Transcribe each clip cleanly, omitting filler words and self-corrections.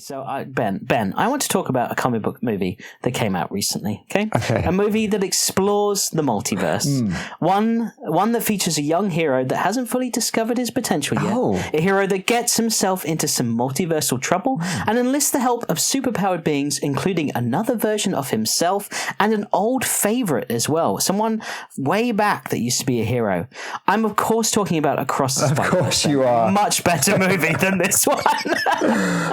So Ben, I want to talk about a comic book movie that came out recently. Okay. A movie that explores the multiverse. One that features a young hero that hasn't fully discovered his potential yet. A hero that gets himself into some multiversal trouble and enlists the help of superpowered beings, including another version of himself and an old favorite as well. Someone way back that used to be a hero. I'm of course talking about Across the Spider-Verse. Of course you are. Much better movie than this one.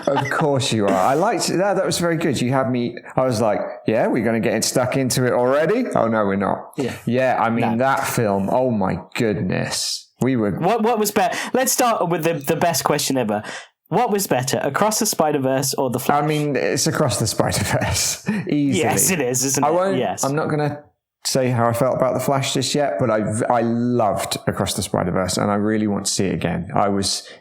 Of course you are. I liked it. That was very good. You had me. I was like, yeah, we're going to get stuck into it already. Oh no, we're not. Yeah. I mean, that film. Oh my goodness. We were. What was better? Let's start with the best question ever. What was better, Across the Spider-Verse or The Flash? I mean, it's Across the Spider-Verse. Easily. Yes, it is, isn't it? Yes. I'm not going to say how I felt about The Flash just yet, but I loved Across the Spider-Verse and I really want to see it again.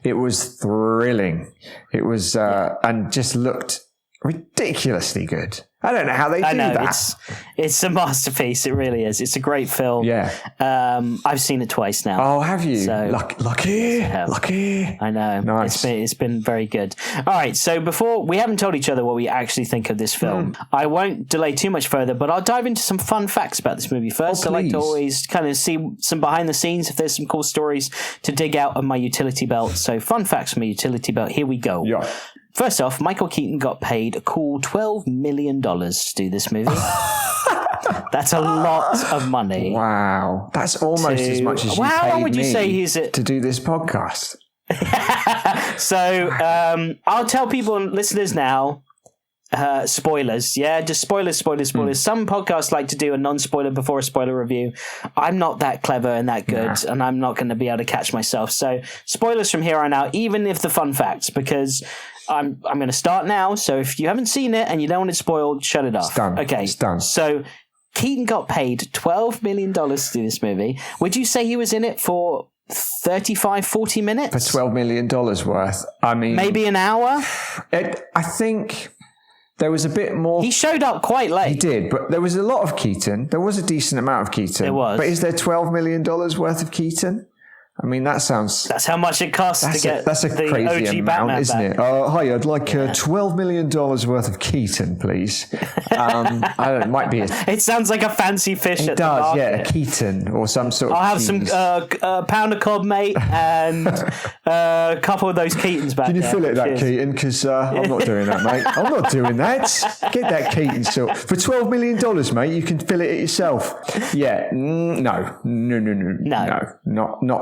It was thrilling. It was, and just looked ridiculously good. I don't know how they do that. It's a masterpiece. It really is. It's a great film. Yeah. I've seen it twice now. Oh, have you? So, lucky. I know. Nice. It's been very good. All right. So before we haven't told each other what we actually think of this film. I won't delay too much further, but I'll dive into some fun facts about this movie first. I like to always kind of see some behind the scenes if there's some cool stories to dig out of my utility belt. So fun facts from my utility belt. Here we go. Yeah. First off, Michael Keaton got paid a cool $12 million to do this movie. That's a lot of money. Wow. That's almost as much as you paid how would you me say he's to do this podcast. So I'll tell people, listeners now, spoilers. Yeah, just spoilers. Some podcasts like to do a non-spoiler before a spoiler review. I'm not that clever and that good, and I'm not going to be able to catch myself. So spoilers from here on out, even if the fun facts, because I'm going to start now. So if you haven't seen it and you don't want it spoiled, shut it off. It's done. Okay. It's done. So Keaton got paid $12 million to do this movie. Would you say he was in it for 35, 40 minutes? For $12 million worth. I mean... Maybe an hour? I think... There was a bit more... He showed up quite late. He did, but there was a lot of Keaton. There was a decent amount of Keaton. There was. But is there $12 million worth of Keaton? I mean, that sounds... That's how much it costs to get that's a the crazy OG amount, Batman isn't back. it? Hi, I'd like $12 million worth of Keaton, please. I don't know, it might be... It sounds like a fancy fish at the does, market. yeah, a Keaton or some sort of I'll have cheese. some pound of cod, mate, and a couple of those Keatons back Can you there. fill it that, Cheers. Keaton? Because I'm not doing that, mate. I'm not doing that. Get that Keaton sort. For $12 million, mate, you can fill it yourself. Yeah, no, not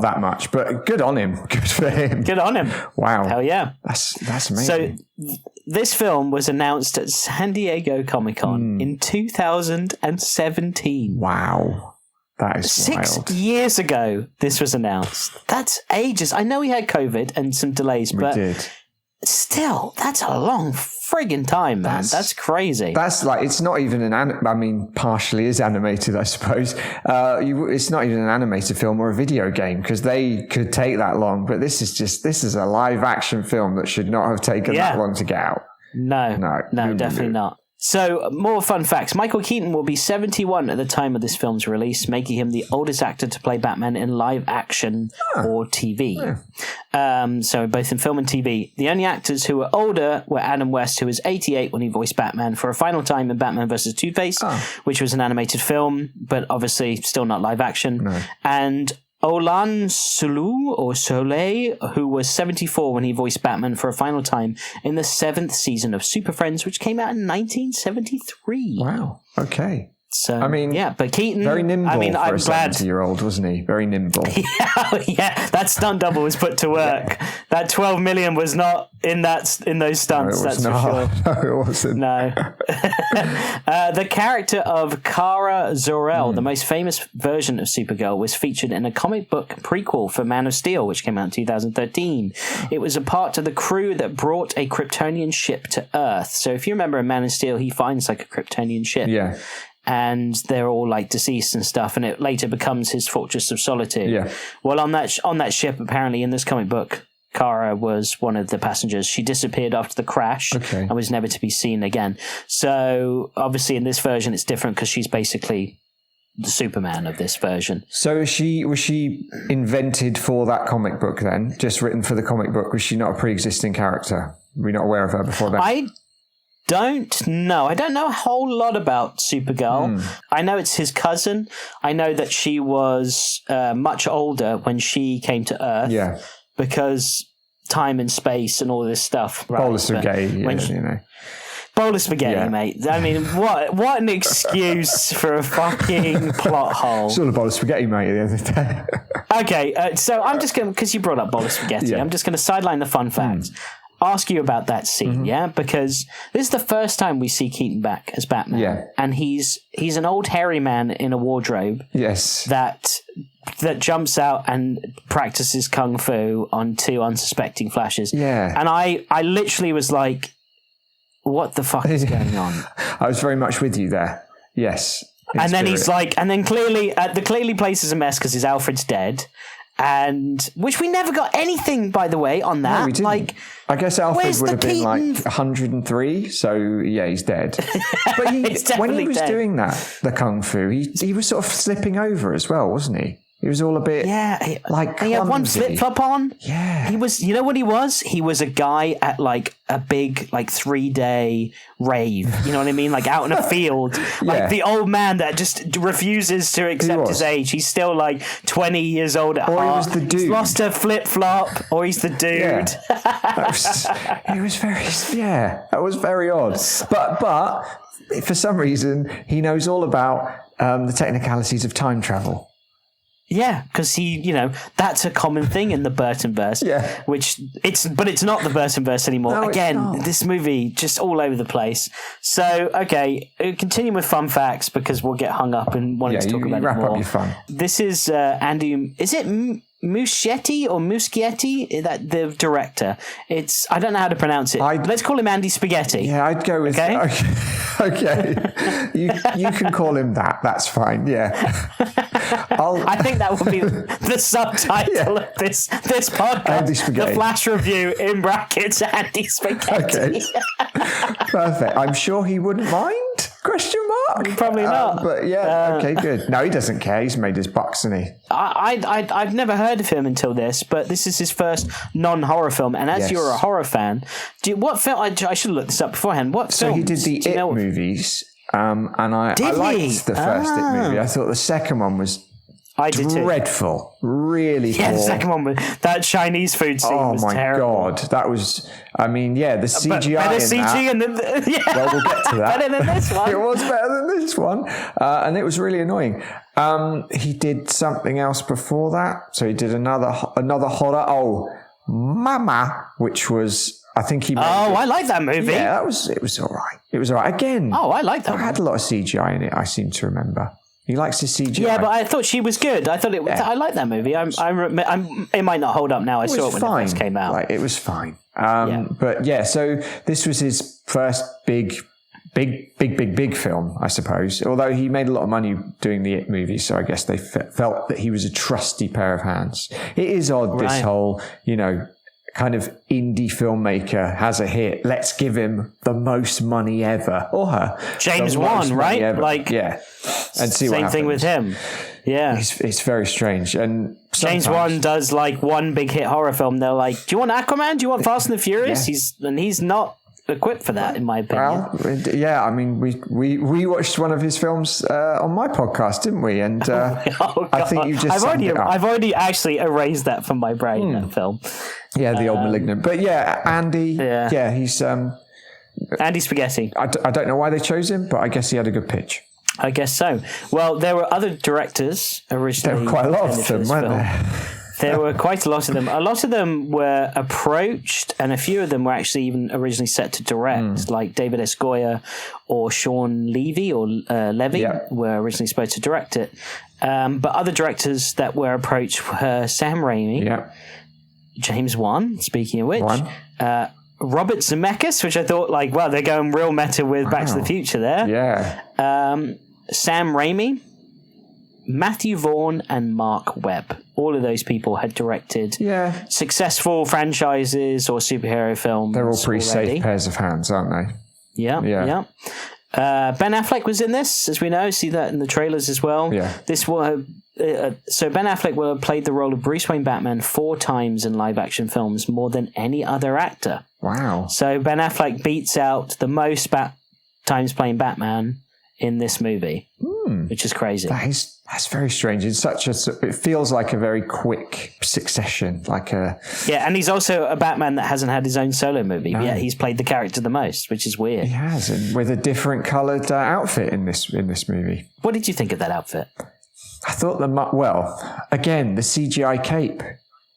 that much. But good on him. Good for him. Good on him. Wow. Hell yeah. That's amazing. So this film was announced at San Diego Comic-Con in 2017. Wow. That is 6 wild. years ago, this was announced. That's ages. I know we had COVID and some delays, but still, that's a long friggin' time, man. That's crazy. That's like, it's not even partially is animated, I suppose. It's not even an animated film or a video game because they could take that long, but this is a live action film that should not have taken that long to get out. No, definitely not. So, more fun facts. Michael Keaton will be 71 at the time of this film's release, making him the oldest actor to play Batman in live action or TV. So, both in film and TV. The only actors who were older were Adam West, who was 88 when he voiced Batman for a final time in Batman vs. Two-Face, which was an animated film, but obviously still not live action. And Olan Soleil, who was 74 when he voiced Batman for a final time in the 7th season of Super Friends, which came out in 1973. Wow. Okay. So, but Keaton... Very nimble for a I'm glad. 70-year-old, wasn't he? Very nimble. That stunt double was put to work. That 12 million was not in those stunts, that's for sure. No, it wasn't. No. The character of Kara Zor-El, the most famous version of Supergirl, was featured in a comic book prequel for Man of Steel, which came out in 2013. It was a part of the crew that brought a Kryptonian ship to Earth. So if you remember in Man of Steel, he finds like a Kryptonian ship. Yeah. And they're all like deceased and stuff, and it later becomes his Fortress of Solitude. Yeah. Well, on that ship, apparently in this comic book, Kara was one of the passengers. She disappeared after the crash and was never to be seen again. So obviously in this version, it's different because she's basically the Superman of this version. So was she invented for that comic book then? Just written for the comic book? Was she not a pre-existing character? Were we not aware of her before that? I don't know. I don't know a whole lot about Supergirl. I know it's his cousin. I know that she was much older when she came to Earth. Yeah. Because time and space and all this stuff. Right? Bowl of spaghetti, Bowl of spaghetti, mate. I mean, what an excuse for a fucking plot hole. It's all a bowl of spaghetti, mate, at the end of the day. Okay, so I'm just going to, because you brought up bowl of spaghetti, I'm just going to sideline the fun facts. Ask you about that scene, because this is the first time we see Keaton back as Batman, and he's an old hairy man in a wardrobe, that jumps out and practices kung fu on two unsuspecting Flashes, and I literally was like, what the fuck is going on? I was very much with you there. Yes, and then he's like, and then clearly the clearly place is a mess because his Alfred's dead. And which we never got anything, by the way, on that. No, we didn't. Like, I guess Alfred would have been like 103, so yeah, he's dead. But when he was doing the kung fu, he was sort of slipping over as well, wasn't he? He was all a bit like he had one flip flop on. Yeah, he was. You know what he was? He was a guy at like a big 3-day rave. You know what I mean? Like out in a field, like the old man that just refuses to accept his age. He's still like 20 years old at heart. Or he was the dude. He's lost a flip flop, or he's the dude. Yeah. It was very that was very odd. But for some reason he knows all about the technicalities of time travel. Yeah, because that's a common thing in the Burtonverse. Yeah. But it's not the Burtonverse anymore. No, again, this movie just all over the place. So, okay, continue with fun facts because we'll get hung up and wanting to talk about it more. Wrap up your fun. This is Andy. Is it Muschietti or Muschietti? That the director. I don't know how to pronounce it. Let's call him Andy Spaghetti. Yeah, I'd go with. Okay. You can call him that. That's fine. Yeah. I think that would be the subtitle of this podcast. Andy Spaghetti. The Flash Review in brackets Andy Spaghetti. Okay. Perfect. I'm sure he wouldn't mind? Question mark? Probably not. But yeah, okay, good. No, he doesn't care. He's made his bucks, hasn't he? I've never heard of him until this, but this is his first non-horror film. And as you're a horror fan, what film? I should have looked this up beforehand. What So films? he did the It movies, and I liked the first It movie. I thought the second one was dreadful. Really poor. Yeah, the second one was that Chinese food scene was terrible. Oh my God. That was, the CGI better in CG that. Well, we'll get to that. Better than this one. It was better than this one. And it was really annoying. He did something else before that. So he did another horror. Oh, Mama, which was, I think he made I like that movie. Yeah, it was all right. It was all right. Again. Oh, I like that one. It had a lot of CGI in it, I seem to remember. He likes to CGI. Yeah, but I thought she was good. I thought I like that movie. It might not hold up now. I saw it when it first came out. It was fine. But yeah, so this was his first big film, I suppose. Although he made a lot of money doing the It movie, so I guess they felt that he was a trusty pair of hands. It is odd, this whole, kind of indie filmmaker has a hit. Let's give him the most money ever, or her. James Wan, right? And see what happens. Same thing with him. Yeah, it's very strange. And James Wan does like one big hit horror film. They're like, "Do you want Aquaman? Do you want Fast and the Furious?" He's not equipped for that, in my opinion. Well, yeah, I mean, we watched one of his films on my podcast, didn't we? And I think you just I've already actually erased that from my brain. That film. Yeah, the old Malignant. But yeah, Andy. Yeah, he's Andy Spaghetti. I don't know why they chose him, but I guess he had a good pitch. I guess so. Well, there were other directors originally. There were quite a lot of them, weren't there? There were quite a lot of them. A lot of them were approached, and a few of them were actually even originally set to direct, like David S. Goyer or Sean Levy were originally supposed to direct it. But other directors that were approached were Sam Raimi, James Wan, speaking of which, Robert Zemeckis, which I thought, they're going real meta with Back to the Future there. Yeah. Sam Raimi, Matthew Vaughn, and Mark Webb. All of those people had directed successful franchises or superhero films. They're all pretty safe pairs of hands, aren't they? Yeah. Ben Affleck was in this, as we know. See that in the trailers as well. Yeah. This was so Ben Affleck will have played the role of Bruce Wayne Batman 4 times in live-action films, more than any other actor. Wow. So Ben Affleck beats out the most times playing Batman in this movie, which is crazy. That's very strange. It feels like a very quick succession, Yeah, and he's also a Batman that hasn't had his own solo movie, but yet he's played the character the most, which is weird. He has, and with a different coloured outfit in this movie. What did you think of that outfit? I thought again, the CGI cape.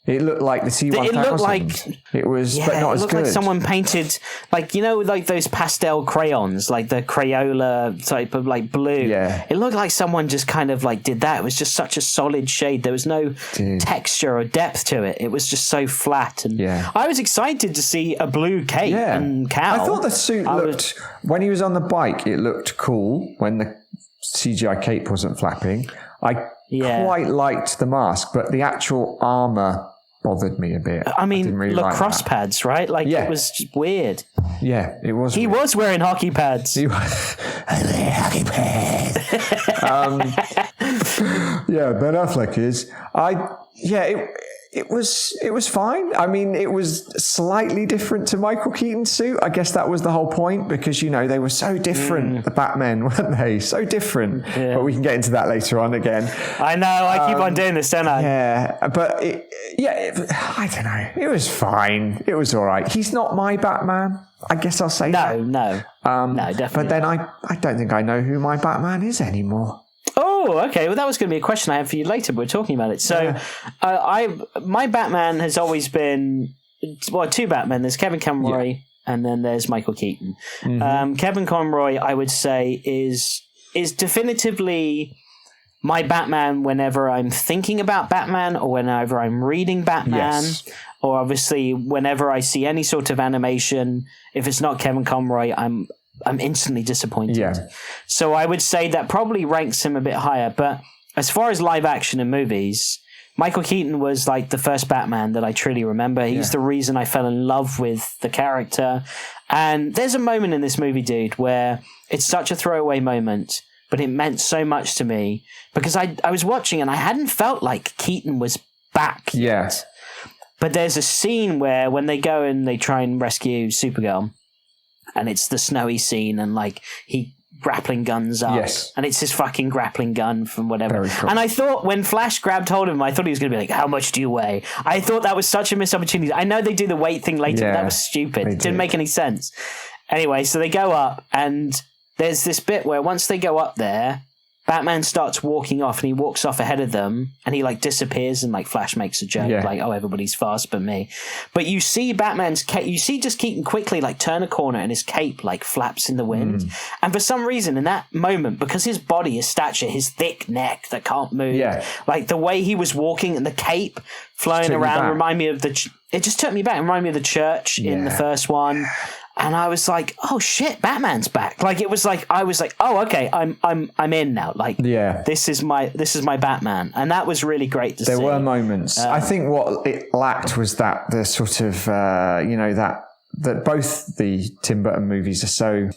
It looked like the T-1000. It looked like it was, but not as good. It looked like someone painted, like those pastel crayons, like the Crayola type of blue. Yeah. It looked like someone just kind of did that. It was just such a solid shade. There was no texture or depth to it. It was just so flat. And I was excited to see a blue cape and cowl. I thought the suit looked, when he was on the bike, it looked cool when the CGI cape wasn't flapping. I quite liked the mask, but the actual armour bothered me a bit. I mean, didn't really lacrosse pads, right? It was just weird. Yeah, it was. He was wearing hockey pads. He was. Hockey pads. Ben Affleck is. It was fine. I mean, it was slightly different to Michael Keaton's suit. I guess that was the whole point, because they were so different. The Batmen, weren't they? So different. Yeah. But we can get into that later on again. I know. I keep on doing this, don't I? Yeah, but I don't know. It was fine. It was all right. He's not my Batman. I guess I'll say that. No, definitely. But then I don't think I know who my Batman is anymore. Oh, okay. Well, that was going to be a question I have for you later, but we're talking about it. So, my Batman has always been, two Batmen. There's Kevin Conroy, and then there's Michael Keaton. Mm-hmm. Kevin Conroy, I would say, is definitively my Batman whenever I'm thinking about Batman, or whenever I'm reading Batman, or obviously whenever I see any sort of animation. If it's not Kevin Conroy, I'm instantly disappointed. Yeah. So I would say that probably ranks him a bit higher. But as far as live action in movies, Michael Keaton was the first Batman that I truly remember. He's the reason I fell in love with the character. And there's a moment in this movie, dude, where it's such a throwaway moment, but it meant so much to me, because I was watching and I hadn't felt like Keaton was back yet. But there's a scene where when they go and they try and rescue Supergirl, and it's the snowy scene, and he grappling guns up, and it's his fucking grappling gun from whatever. Cool. And I thought when Flash grabbed hold of him, I thought he was going to be how much do you weigh? I thought that was such a missed opportunity. I know they do the weight thing later, but that was stupid. It didn't make any sense. Anyway, so they go up, and there's this bit where once they go up there, Batman starts walking off, and he walks off ahead of them, and he disappears, and Flash makes a joke everybody's fast but me. But you see Batman's cape, you see just Keaton quickly turn a corner, and his cape flaps in the wind. And for some reason in that moment, because his body, his stature, his thick neck that can't move, the way he was walking and the cape flowing around remind me of it just took me back. It reminded me of the church in the first one. And I was like, "Oh shit, Batman's back!" I was like, "Oh, okay, I'm in now." This is my Batman, and that was really great to see. There were moments. I think what it lacked was that the sort of that both the Tim Burton movies are so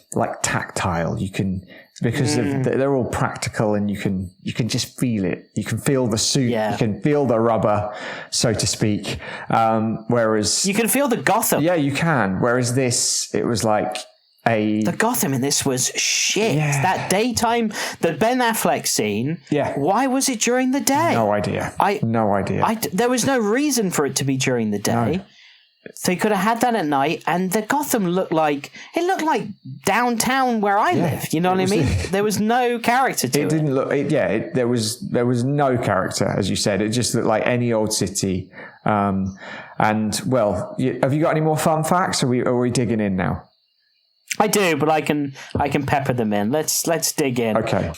tactile. You can, because they're all practical, and you can just feel it. You can feel the suit. Yeah. You can feel the rubber, so to speak. Whereas you can feel the Gotham. Yeah, you can. Whereas this, it was the Gotham in this was shit. Yeah. That daytime, the Ben Affleck scene. Yeah. Why was it during the day? No idea. No idea. There was no reason for it to be during the day. No. So you could have had that at night, and the Gotham looked like downtown where I lived. You know what I mean? There was no character to it. It didn't look. There was no character, as you said. It just looked like any old city. And have you got any more fun facts? Are we digging in now? I do, but I can pepper them in. Let's dig in. Okay.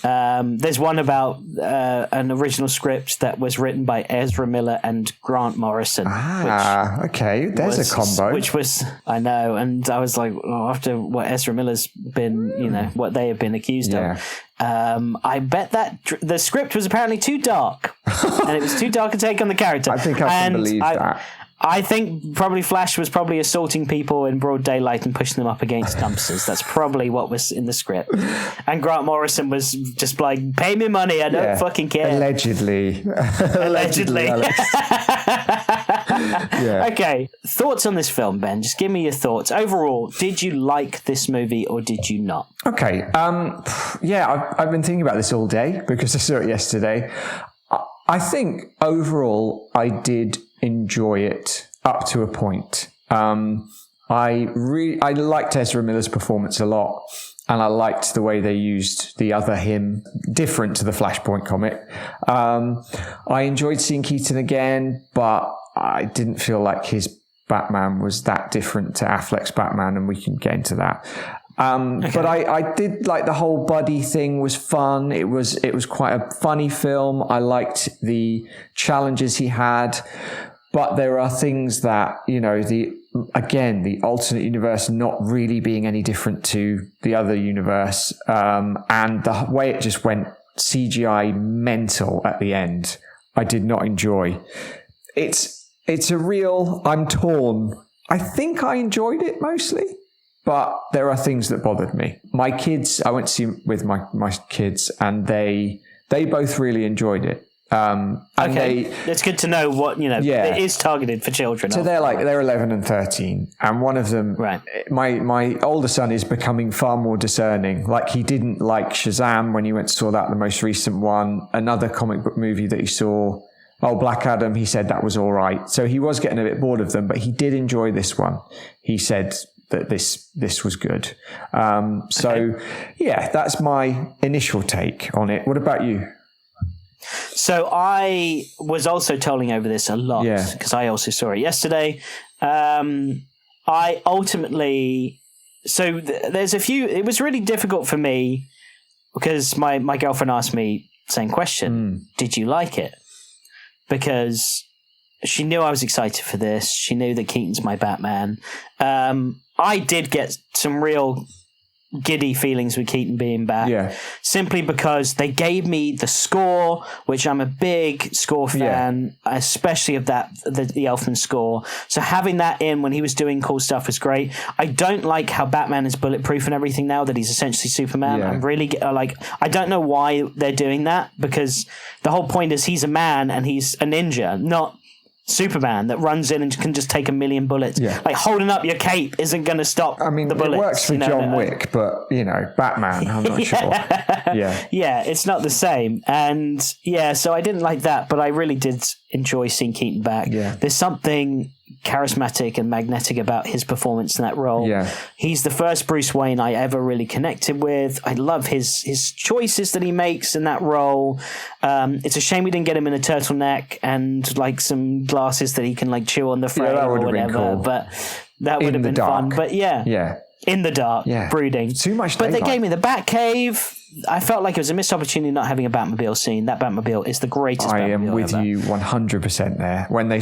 There's one about an original script that was written by Ezra Miller and Grant Morrison. Okay. There's a combo. Which was, I know, and I was like, after what Ezra Miller's been, what they have been accused of. I bet that the script was apparently too dark, and it was too dark a take on the character. I think I can believe that. I think probably Flash was probably assaulting people in broad daylight and pushing them up against dumpsters. That's probably what was in the script. And Grant Morrison was just like, pay me money, I don't fucking care. Allegedly. Allegedly. Yeah. Okay, thoughts on this film, Ben? Just give me your thoughts. Overall, did you like this movie or did you not? Okay, I've been thinking about this all day because I saw it yesterday. I think overall I did enjoy it up to a point. I liked Ezra Miller's performance a lot, and I liked the way they used the other him, different to the Flashpoint comic. I enjoyed seeing Keaton again, but I didn't feel like his Batman was that different to Affleck's Batman, and we can get into that. But I did like the whole buddy thing was fun. It was quite a funny film. I liked the challenges he had, but there are things that, the alternate universe not really being any different to the other universe, and the way it just went CGI mental at the end, I did not enjoy. It's a real, I'm torn. I think I enjoyed it mostly, but there are things that bothered me. My kids, I went to see with my kids, and they both really enjoyed it. It's good to know what, it is targeted for children. So they're 11 and 13, and one of them, right. My older son is becoming far more discerning. Like, he didn't like Shazam when he went to saw that, the most recent one. Another comic book movie that he saw, Black Adam, he said that was all right. So he was getting a bit bored of them, but he did enjoy this one. He said that this was good. That's my initial take on it. What about you? So I was also tolling over this a lot because I also saw it yesterday. I ultimately... So there's a few... It was really difficult for me because my girlfriend asked me the same question. Did you like it? Because she knew I was excited for this. She knew that Keaton's my Batman. I did get some real giddy feelings with Keaton being back, simply because they gave me the score, which I'm a big score fan, especially of that the Elfman score. So having that in when he was doing cool stuff was great. I don't like how Batman is bulletproof and everything now that he's essentially Superman. I'm really I don't know why they're doing that, because the whole point is he's a man and he's a ninja, not Superman that runs in and can just take 1 million bullets. Like, holding up your cape isn't going to stop the bullets. It works for John Wick, but, Batman, I'm not sure. Yeah, it's not the same. And, so I didn't like that, but I really did enjoy seeing Keaton back. There's something charismatic and magnetic about his performance in that role. He's the first Bruce Wayne I ever really connected with. I love his choices that he makes in that role. It's a shame we didn't get him in a turtleneck and like some glasses that he can chew on the frame or whatever. Cool. But that would have been fun. But in the dark, brooding. Too much daylight. But they gave me the Batcave. I felt like it was a missed opportunity not having a Batmobile scene. That Batmobile is the greatest Batmobile am with ever. you 100% there. When they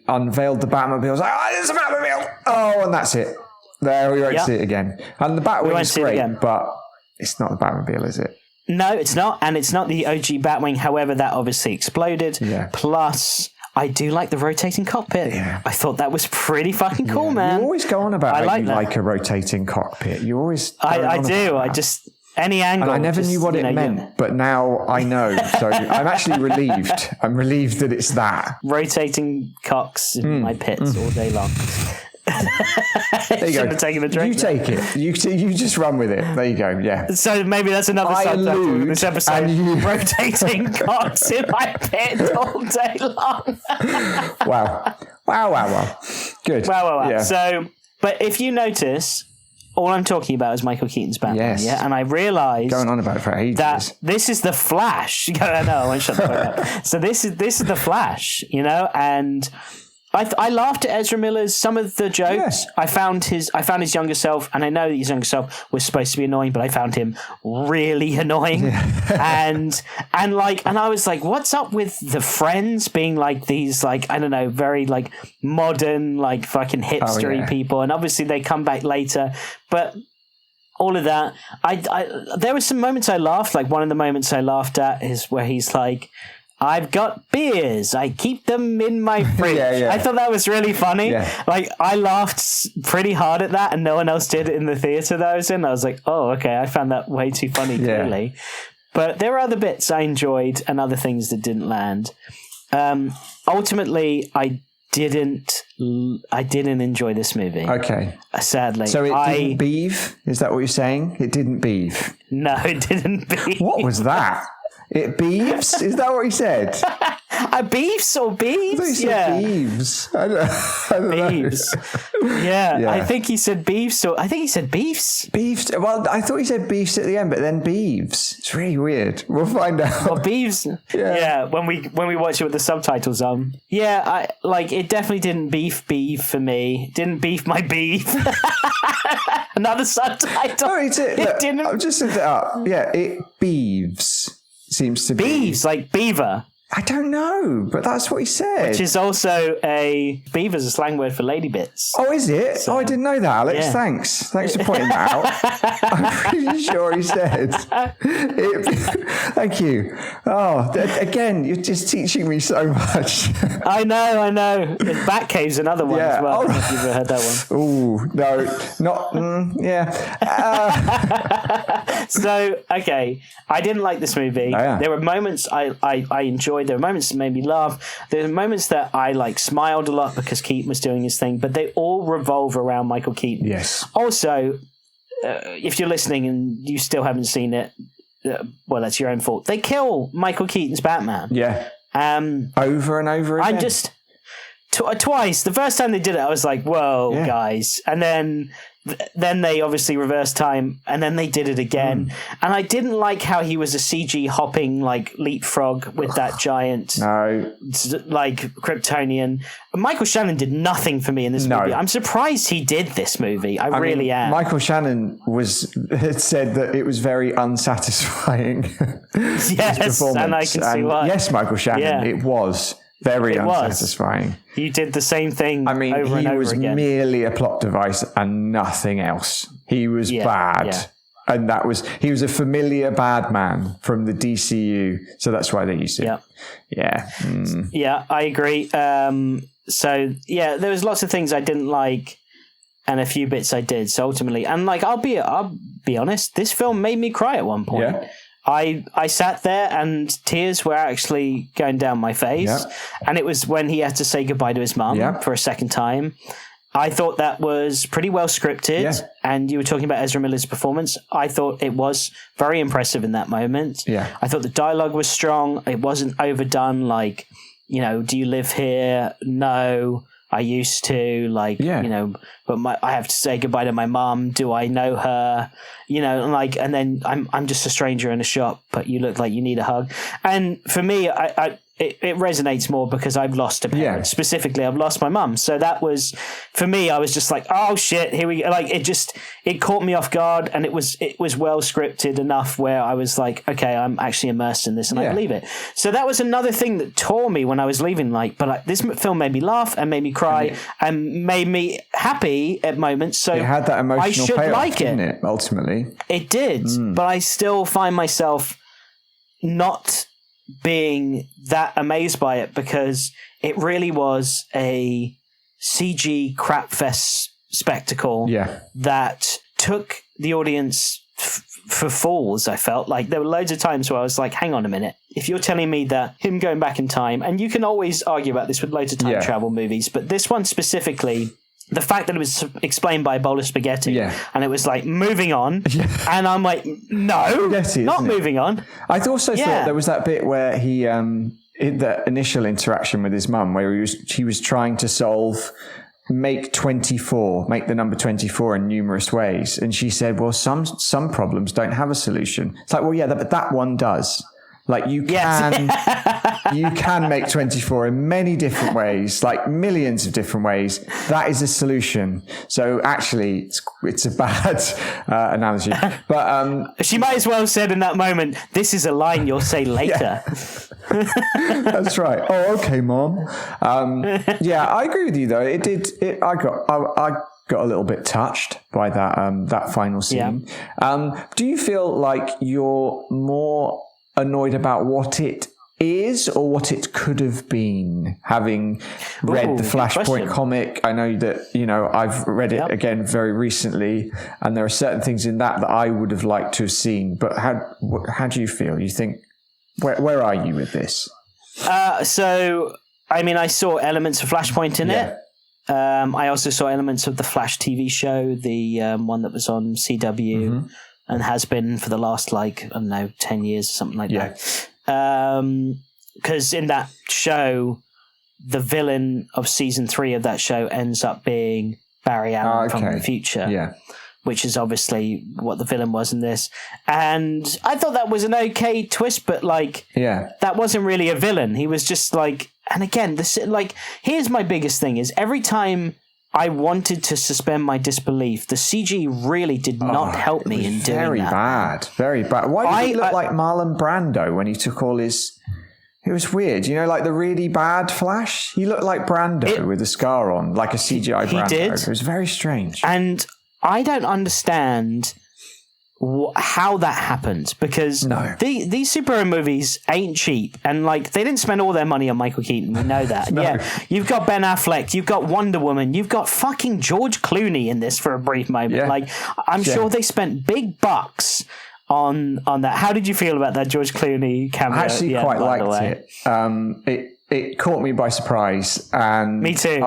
unveiled the Batmobile, I was like, there's a Batmobile! Oh, and that's it. There, we won't see it again. And the Batwing is great, but it's not the Batmobile, is it? No, it's not. And it's not the OG Batwing. However, that obviously exploded. Plus... I do like the rotating cockpit. I thought that was pretty fucking cool, man. You always go on about how you like a rotating cockpit. You always... I do. I just... Any angle. And I never knew what it meant, but now I know. So I'm actually relieved. I'm relieved that it's that. Rotating cocks in my pits all day long. There you go. Have taken a drink. You take it. You just run with it. There you go. Yeah. So maybe that's another subtitle of this episode. Rotating cocks in my pit all day long. Wow. Good. Wow. Yeah. So, but if you notice, all I'm talking about is Michael Keaton's Batman. Yes. And I realised going on about it for ages. That this is the Flash. No, I won't shut the fuck up. So this is the Flash, and I laughed at Ezra Miller's some of the jokes. I found his younger self, and I know that his younger self was supposed to be annoying, but I found him really annoying. and I was like, what's up with the friends being like these, like, I don't know, very like modern, like fucking hipstery people, and obviously they come back later, but all of that, there were some moments I laughed. Like, one of the moments I laughed at is where he's like, I've got beers. I keep them in my fridge. I thought that was really funny. Like, I laughed pretty hard at that, and no one else did it in the theater that I was in. I was like, oh, okay, I found that way too funny, clearly. But there were other bits I enjoyed and other things that didn't land. Ultimately, I didn't enjoy this movie. Okay. Sadly. So it didn't beef? Is that what you're saying? It didn't beef? No, it didn't beef. What was that? It beefs? Is that what he said? Beefs or beeves? I thought he said beeves. I don't beeves. know. I think he said beefs. I think he said beefs. Beefs. Well, I thought he said beefs at the end, but then beeves. It's really weird. We'll find out. Well, beeves. Yeah. When we watch it with the subtitles on. Yeah, it definitely didn't beef for me. Didn't beef my beef. Another subtitle. No, it didn't. I've just looked it up. Yeah, it beeves. Seems to be beeves, like beaver. I don't know, but that's what he said. Which is also beaver's a slang word for lady bits. Oh, is it? So, I didn't know that, Alex. Yeah. Thanks for pointing that out. I'm pretty sure he said. Thank you. Oh, again, you're just teaching me so much. I know. Batcave's another one as well. I don't know if you've ever heard that one. Oh, no, not. Yeah. So, okay, I didn't like this movie. Oh, yeah. There were moments I enjoyed. There were moments that made me laugh. There were moments that I smiled a lot because Keaton was doing his thing, but they all revolve around Michael Keaton. Yes. Also, if you're listening and you still haven't seen it, well, that's your own fault. They kill Michael Keaton's Batman. Yeah. Over and over again. I just twice. The first time they did it, I was like, "Whoa, guys!" And then they obviously reversed time, and then they did it again. And I didn't like how he was a CG hopping leapfrog with that giant Kryptonian. Michael Shannon did nothing for me in this movie. I'm surprised he did this movie. I really am. Michael Shannon had said that it was very unsatisfying. Yes, and I can see why. Yes, Michael Shannon, it was. Very unsatisfying. He did the same thing over and over again. He was merely a plot device and nothing else. He was bad. Yeah. And he was a familiar bad man from the DCU. So that's why they used him. Yeah. Yeah, I agree. So, there was lots of things I didn't like and a few bits I did. So ultimately, and I'll be honest, this film made me cry at one point. Yeah. I sat there and tears were actually going down my face. And it was when he had to say goodbye to his mum for a second time. I thought that was pretty well scripted. And you were talking about Ezra Miller's performance. I thought it was very impressive in that moment. I thought the dialogue was strong. It wasn't overdone. Do you live here? No. I used to, but I have to say goodbye to my mum. Do I know her? And then I'm just a stranger in a shop, but you look like you need a hug. And for me, it resonates more because I've lost a parent. Specifically, I've lost my mum. So that was, for me, I was just like, oh shit, here we go. It caught me off guard, and it was well scripted enough where I was like, okay, I'm actually immersed in this and I believe it. So that was another thing that tore me when I was leaving. This film made me laugh and made me cry and made me happy at moments. So it had that emotional I should payoff, like didn't it? Ultimately, it did, but I still find myself not being that amazed by it because it really was a CG crapfest spectacle that took the audience for fools. I felt like there were loads of times where I was like, hang on a minute, if you're telling me that him going back in time, and you can always argue about this with loads of time travel movies, but this one specifically, the fact that it was explained by a bowl of spaghetti and it was moving on and I'm like, no, not moving on. I also thought there was that bit where he in the initial interaction with his mum where he was trying to make the number 24 in numerous ways, and she said, well, some problems don't have a solution. It's like, well, but that one does. You can you can make 24 in many different ways, millions of different ways. That is a solution. So actually, it's a bad analogy. But she might as well have said in that moment, "This is a line you'll say later." That's right. Oh, okay, Mom. I agree with you though. I got a little bit touched by that final scene. Do you feel like you're more annoyed about what it is or what it could have been, having read the Flashpoint comic. I know that, I've read it again very recently, and there are certain things in that I would have liked to have seen. But how do you feel? You think, where are you with this? So, I mean, I saw elements of Flashpoint in it. I also saw elements of the Flash TV show, the one that was on CW and has been for the last, 10 years or something like that. Because in that show, the villain of season 3 of that show ends up being Barry Allen from the future, which is obviously what the villain was in this. And I thought that was an okay twist, but that wasn't really a villain. He was just and again, here's my biggest thing is every time I wanted to suspend my disbelief, the CG really did not help me in doing that. Very bad. Why did he look like Marlon Brando when he took all his... It was weird. The really bad Flash? He looked like Brando with a scar on, like a CGI Brando. He did. It was very strange. And I don't understand how that happened, because these superhero movies ain't cheap, and they didn't spend all their money on Michael Keaton. We know that. You've got Ben Affleck, you've got Wonder Woman, you've got fucking George Clooney in this for a brief moment. I'm sure they spent big bucks on that. How did you feel about that George Clooney cameo? I actually quite liked it. It caught me by surprise, and me too.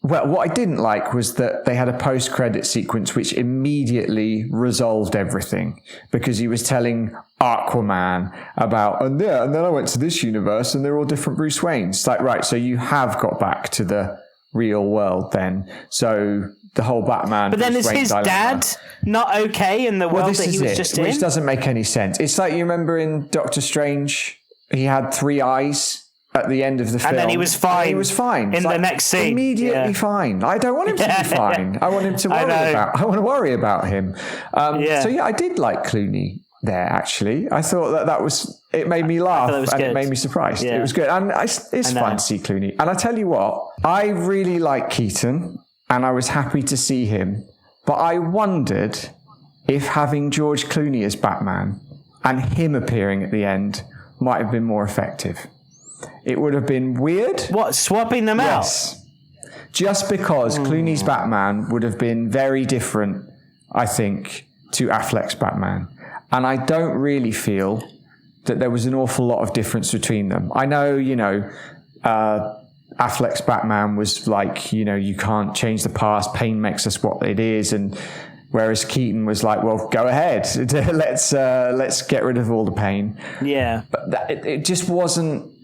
Well, what I didn't like was that they had a post-credit sequence which immediately resolved everything, because he was telling Aquaman about, and then I went to this universe and they're all different Bruce Waynes. Right, so you have got back to the real world then. So the whole Batman... But then is his dad not okay in the world that he was just in? Which doesn't make any sense. It's like, you remember in Doctor Strange, he had 3 eyes at the end of the film. And then he was fine. In the next scene. Immediately fine. I don't want him to be fine. I want him to I want to worry about him. So I did like Clooney there, actually. I thought that was... It made me laugh, and it made me surprised. It was good. And it's fun to see Clooney. And I tell you what, I really like Keaton, and I was happy to see him. But I wondered if having George Clooney as Batman and him appearing at the end might have been more effective. It would have been weird. What, swapping them out? Yes. Just because Clooney's Batman would have been very different, I think, to Affleck's Batman. And I don't really feel that there was an awful lot of difference between them. I know, Affleck's Batman was you can't change the past, pain makes us what it is, and whereas Keaton was like, well, go ahead, let's get rid of all the pain. Yeah. But it just wasn't...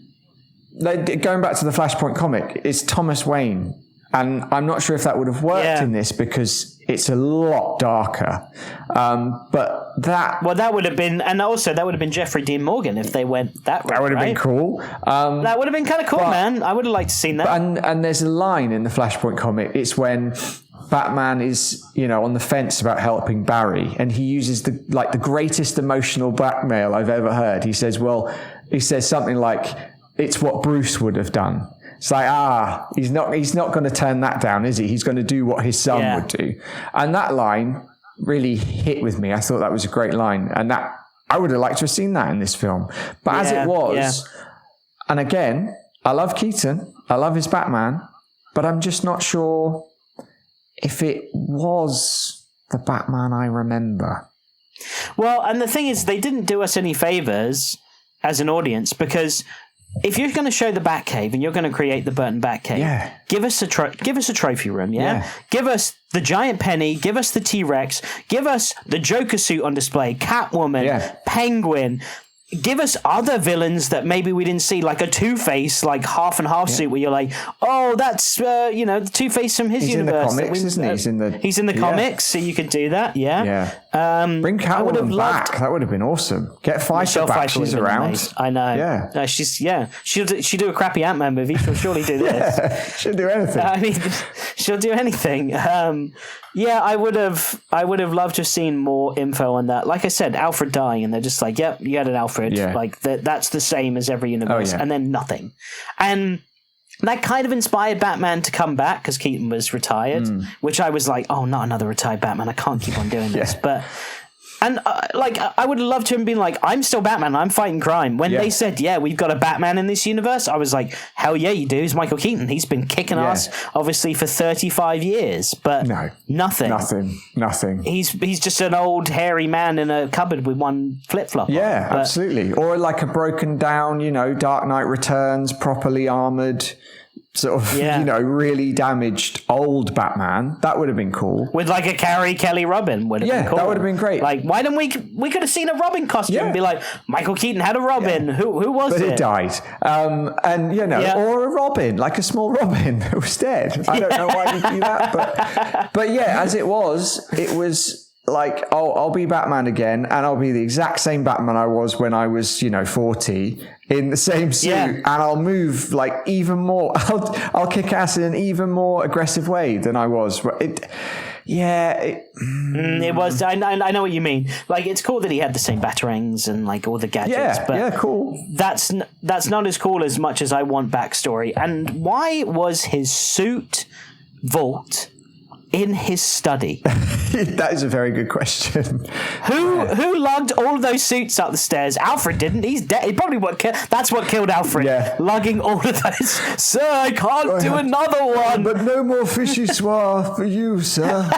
Going back to the Flashpoint comic, it's Thomas Wayne, and I'm not sure if that would have worked in this, because it's a lot darker. But that would have been, and also that would have been Jeffrey Dean Morgan if they went that route. That would have been cool. That would have been kind of cool, man. I would have liked to seen that. And there's a line in the Flashpoint comic. It's when Batman is, on the fence about helping Barry, and he uses the greatest emotional blackmail I've ever heard. He says something like, it's what Bruce would have done. It's like, he's not going to turn that down, is he? He's going to do what his son would do. And that line really hit with me. I thought that was a great line. And that I would have liked to have seen that in this film. But as it was, and again, I love Keaton. I love his Batman. But I'm just not sure if it was the Batman I remember. Well, and the thing is, they didn't do us any favors as an audience, because... if you're going to show the Batcave and you're going to create the Burton Batcave, give us a trophy room, Give us the giant penny, give us the T-Rex, give us the Joker suit on display, Catwoman, Penguin. Give us other villains that maybe we didn't see, like a Two-Face, half and half suit, where you're like, oh, that's the Two-Face from his universe. In the comics, isn't he? He's in the comics, so you could do that. Bring Catwoman back. That would have been awesome. Get Pfeiffer back. She's around. I know. Yeah. She'll do a crappy Ant-Man movie. She'll surely do this. She'll do anything. I mean, she'll do anything. I would have loved to have seen more info on that. Like I said, Alfred dying, and they're just like, yep, you had an Alfred. That's the same as every universe, and then nothing. And that kind of inspired Batman to come back, because Keaton was retired, which I was like, oh, not another retired Batman. I can't keep on doing this. And I would love to have been like, I'm still Batman, I'm fighting crime. When they said, we've got a Batman in this universe, I was like, hell yeah, you do. It's Michael Keaton. He's been kicking ass, obviously, for 35 years. But nothing. He's just an old hairy man in a cupboard with one flip-flop. Yeah, absolutely. Or like a broken down, Dark Knight Returns, properly armoured, sort of, really damaged old Batman. That would have been cool. With like a Carrie Kelly Robin would have been cool. That would have been great. Like, why didn't we could have seen a Robin costume and be like, Michael Keaton had a Robin. Who was it? But it died. Or a Robin, like a small Robin that was dead. I don't know why you do that, but as it was like, I'll be Batman again, and I'll be the exact same Batman I was when I was, 40, in the same suit, and I'll move like even more. I'll kick ass in an even more aggressive way than I was. It was. I know what you mean. Like, it's cool that he had the same batarangs and like all the gadgets. But cool. That's not as cool as much as I want backstory. And why was his suit vault in his study? That is a very good question. Who lugged all of those suits up the stairs? Alfred didn't. He's dead. He probably that's what killed Alfred. Lugging all of those. Sir, I can't do another one. But no more fishy soir for you, sir.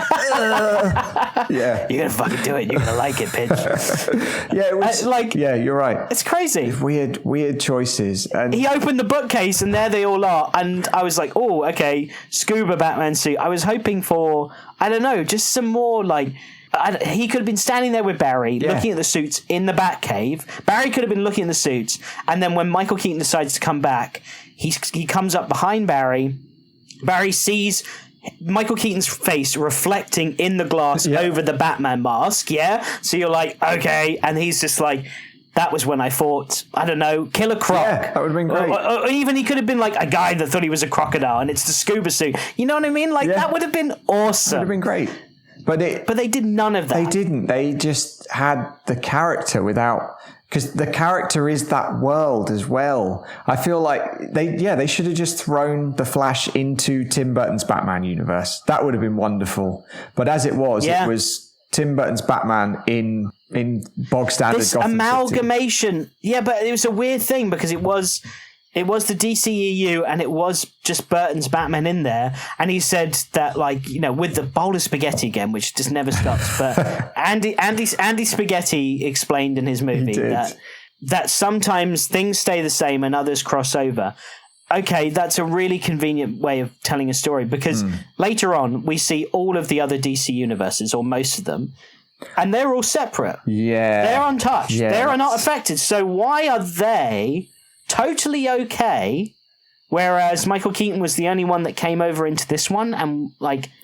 You're gonna fucking do it. You're gonna like it, bitch. It was you're right. It's crazy. Weird choices. And he opened the bookcase, and there they all are. And I was like, oh, okay, scuba Batman suit. I was hoping for, I don't know, just some more like. He could have been standing there with Barry, looking at the suits in the Batcave. Barry could have been looking at the suits, and then when Michael Keaton decides to come back, he comes up behind Barry. Barry sees Michael Keaton's face reflecting in the glass over the Batman mask. So you're like, okay, and he's just like, that was when I thought, I don't know, Killer Croc. Yeah, that would have been great. Or even he could have been like a guy that thought he was a crocodile, and it's the scuba suit. You know what I mean? Like, that would have been awesome. That would have been great. But they did none of that. They didn't. They just had the character without, because the character is that world as well. I feel like they should have just thrown the Flash into Tim Burton's Batman universe. That would have been wonderful. But as it was Tim Burton's Batman in bog standard this Gotham amalgamation. City. Yeah, but it was a weird thing because it was the DCEU and it was just Burton's Batman in there. And he said that, like, with the bowl of spaghetti again, which just never stops. But Andy Spaghetti explained in his movie that sometimes things stay the same and others cross over. Okay, that's a really convenient way of telling a story because later on we see all of the other DC universes, or most of them, and they're all separate. Yeah. They're untouched. Yeah, they're not affected. So why are they totally okay, whereas Michael Keaton was the only one that came over into this one, and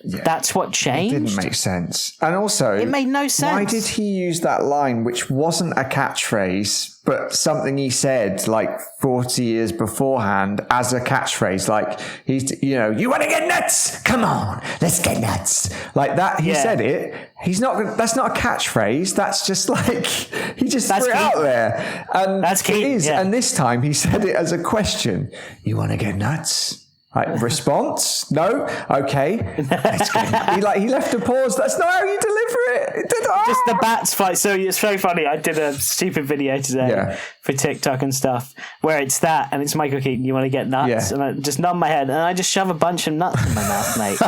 that's what changed? It didn't make sense. And also, it made no sense. Why did he use that line, which wasn't a catchphrase, but something he said like 40 years beforehand as a catchphrase? Like, he's, you want to get nuts? Come on, let's get nuts. Like that, he said it. He's not. That's not a catchphrase. That's just like he just threw it out there. And that's key. It is. Yeah. And this time he said it as a question. You want to get nuts? Like, response? No? Okay. Let's get he left a pause. That's not how you deliver it. Just the bats fight. So it's very funny. I did a stupid video today for TikTok and stuff where it's that and it's Michael Keaton. You want to get nuts? And I just nod my head and I just shove a bunch of nuts in my mouth, mate.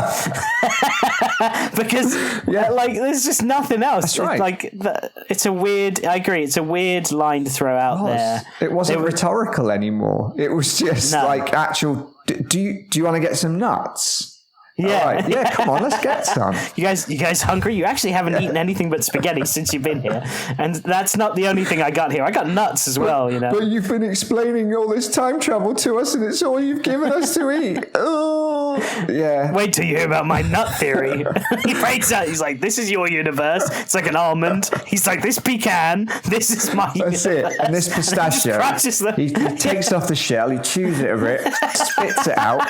Because there's just nothing else. That's right. It's a weird. I agree. It's a weird line to throw out there. It wasn't rhetorical anymore. It was just actual. Do you want to get some nuts? Yeah. All right. Yeah, come on, let's get some. You guys hungry? You actually haven't eaten anything but spaghetti since you've been here. And that's not the only thing I got here. I got nuts as well, But you've been explaining all this time travel to us and it's all you've given us to eat. Oh, yeah. Wait till you hear about my nut theory. He breaks out. He's like, this is your universe. It's like an almond. He's like, this pecan. This is my universe. That's it. And this pistachio. He takes off the shell. He chews it a bit. Spits it out.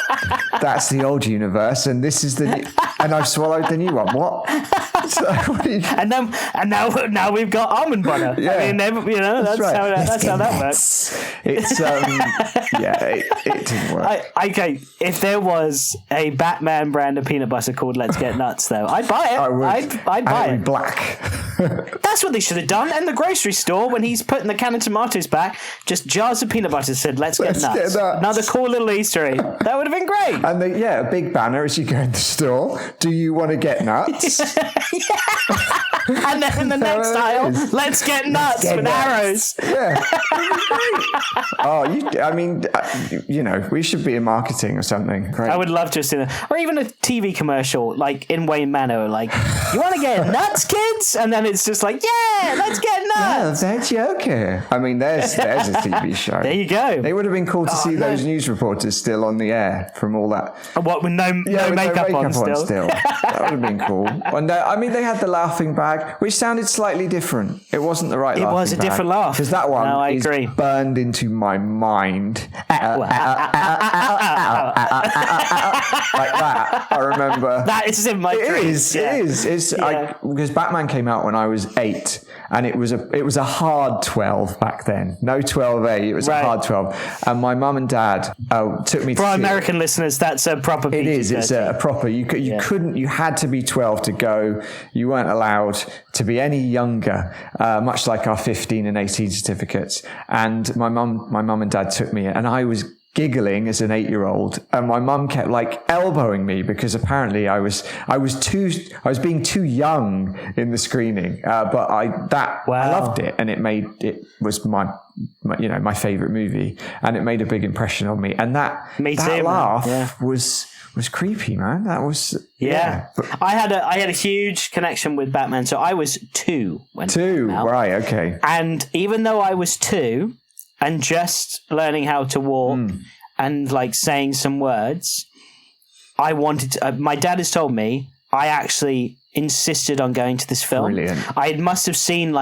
That's the old universe. And this is the new, and I've swallowed the new one. What? And now we've got almond butter. Yeah. I mean, that's right. That's how that works. It's it didn't work. Okay, if there was a Batman brand of peanut butter called Let's Get Nuts, though, I'd buy it. I would. I'd buy it. Black. That's what they should have done. And the grocery store, when he's putting the can of tomatoes back, just jars of peanut butter said, let's get nuts. Another cool little Easter egg. That would have been great. And a big banner as you go in the store. Do you want to get nuts? And then in the next aisle, let's get nuts with arrows. Yeah. We should be in marketing or something. Great. I would love to have seen it. Or even a TV commercial, like in Wayne Manor, like, you want to get nuts, kids? And then it's just like, yeah, let's get nuts. Yeah, they're joking. I mean, there's a TV show. There you go. It would have been cool to see those news reporters still on the air from all that. What, with no makeup on still? That would have been cool. And they had the laughing bag, which sounded slightly different. It wasn't the right laughing bag. It was a different laugh. Because that one is agree. burned into my mind. Like that, I remember. That is in my dreams. It is. Because Batman came out when I was 8, and it was a hard 12 back then. No 12A, it was a hard 12. And my mum and dad took me to For our American listeners, that's a proper PG-13. It is. It's a proper. You couldn't. You had to be 12 to go. You weren't allowed to be any younger. Much like our 15 and 18 certificates. And my mum and dad took me, and I was giggling as an 8-year-old, and my mum kept elbowing me because apparently I was being too young in the screening. But I loved it, and it was my favorite movie, and it made a big impression on me. And that laugh was creepy, man. That was I had a huge connection with Batman. So I was 2 when it came out. Right, okay. And even though I was 2 and just learning how to walk and saying some words, I wanted to, my dad has told me I actually insisted on going to this film. Brilliant. I must have seen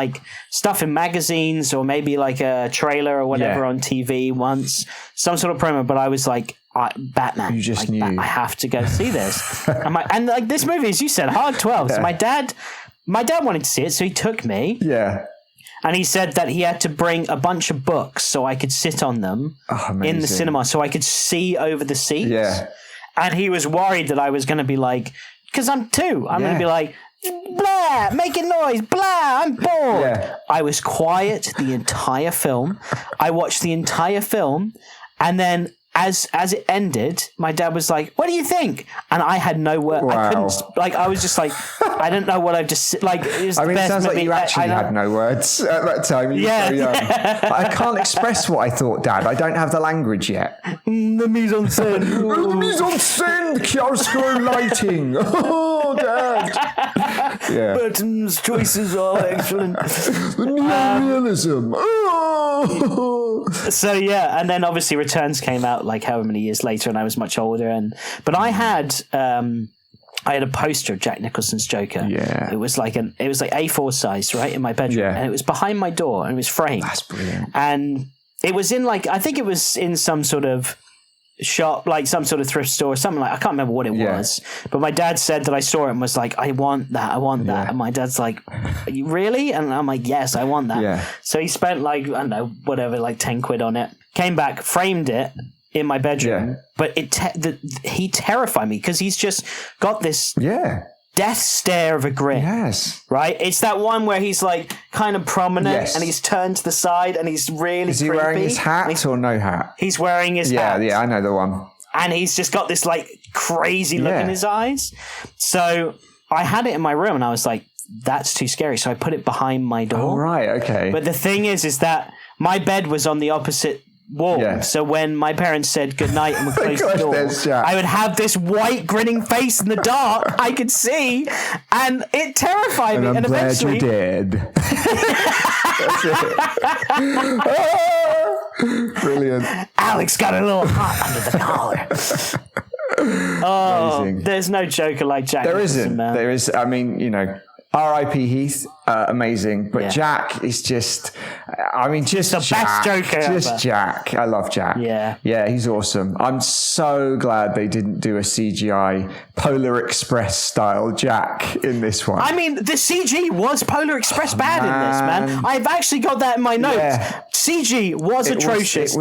stuff in magazines or maybe a trailer or whatever on TV once, some sort of promo, but I was Batman. You just knew. I have to go see this. and this movie, as you said, hard 12. So my dad wanted to see it, so he took me. Yeah. And he said that he had to bring a bunch of books so I could sit on them in the cinema, so I could see over the seats. Yeah. And he was worried that I was going to be because I'm 2, I'm going to be blah, making noise, blah, I'm bored. Yeah. I was quiet the entire film. I watched the entire film, and then as it ended, my dad was like, "What do you think?" And I had no word. Wow. I couldn't. I was just I don't know what I've just it was I mean, it sounds like you actually had no words at that time. You were so young. I can't express what I thought, Dad. I don't have the language yet. The mise en scène. The mise en scène, chiaroscuro lighting. Oh, Dad. Yeah. Burton's choices are excellent. The neorealism. Oh. So and then obviously Returns came out however many years later, and I was much older. But I had a poster of Jack Nicholson's Joker. Yeah. It was A4 size, right, in my bedroom, and it was behind my door, and it was framed. That's brilliant. And it was in I think it was in some sort of shop, some sort of thrift store or something I can't remember what it was, but my dad said that I saw it and was I want that, and my dad's Are you really? And I'm yes, I want that. So he spent I don't know, whatever, 10 quid on it, came back, framed it in my bedroom, but he terrified me because he's just got this death stare of a grin. Yes. Right? It's that one where he's kind of prominent and he's turned to the side and he's really Is he creepy. wearing his hat or no hat? He's wearing his hat. Yeah, I know the one. And he's just got this crazy look in his eyes. So I had it in my room and I was that's too scary. So I put it behind my door. Oh, right, okay. But the thing is that my bed was on the opposite wall. Yeah. So when my parents said goodnight and would close the door, I would have this white grinning face in the dark I could see, and it terrified me. I'm and glad eventually you did. That's it. Brilliant. Alex got a little hot under the collar. Amazing. There's no Joker like Jack. There isn't. Man. There is. I mean, R.I.P. Heath, amazing. But Jack is just the best Joker ever. Jack. I love Jack. Yeah. Yeah, he's awesome. I'm so glad they didn't do a CGI Polar Express style Jack in this one. I mean, the CG was Polar Express bad in this, man. I've actually got that in my notes. Yeah. CG was atrocious,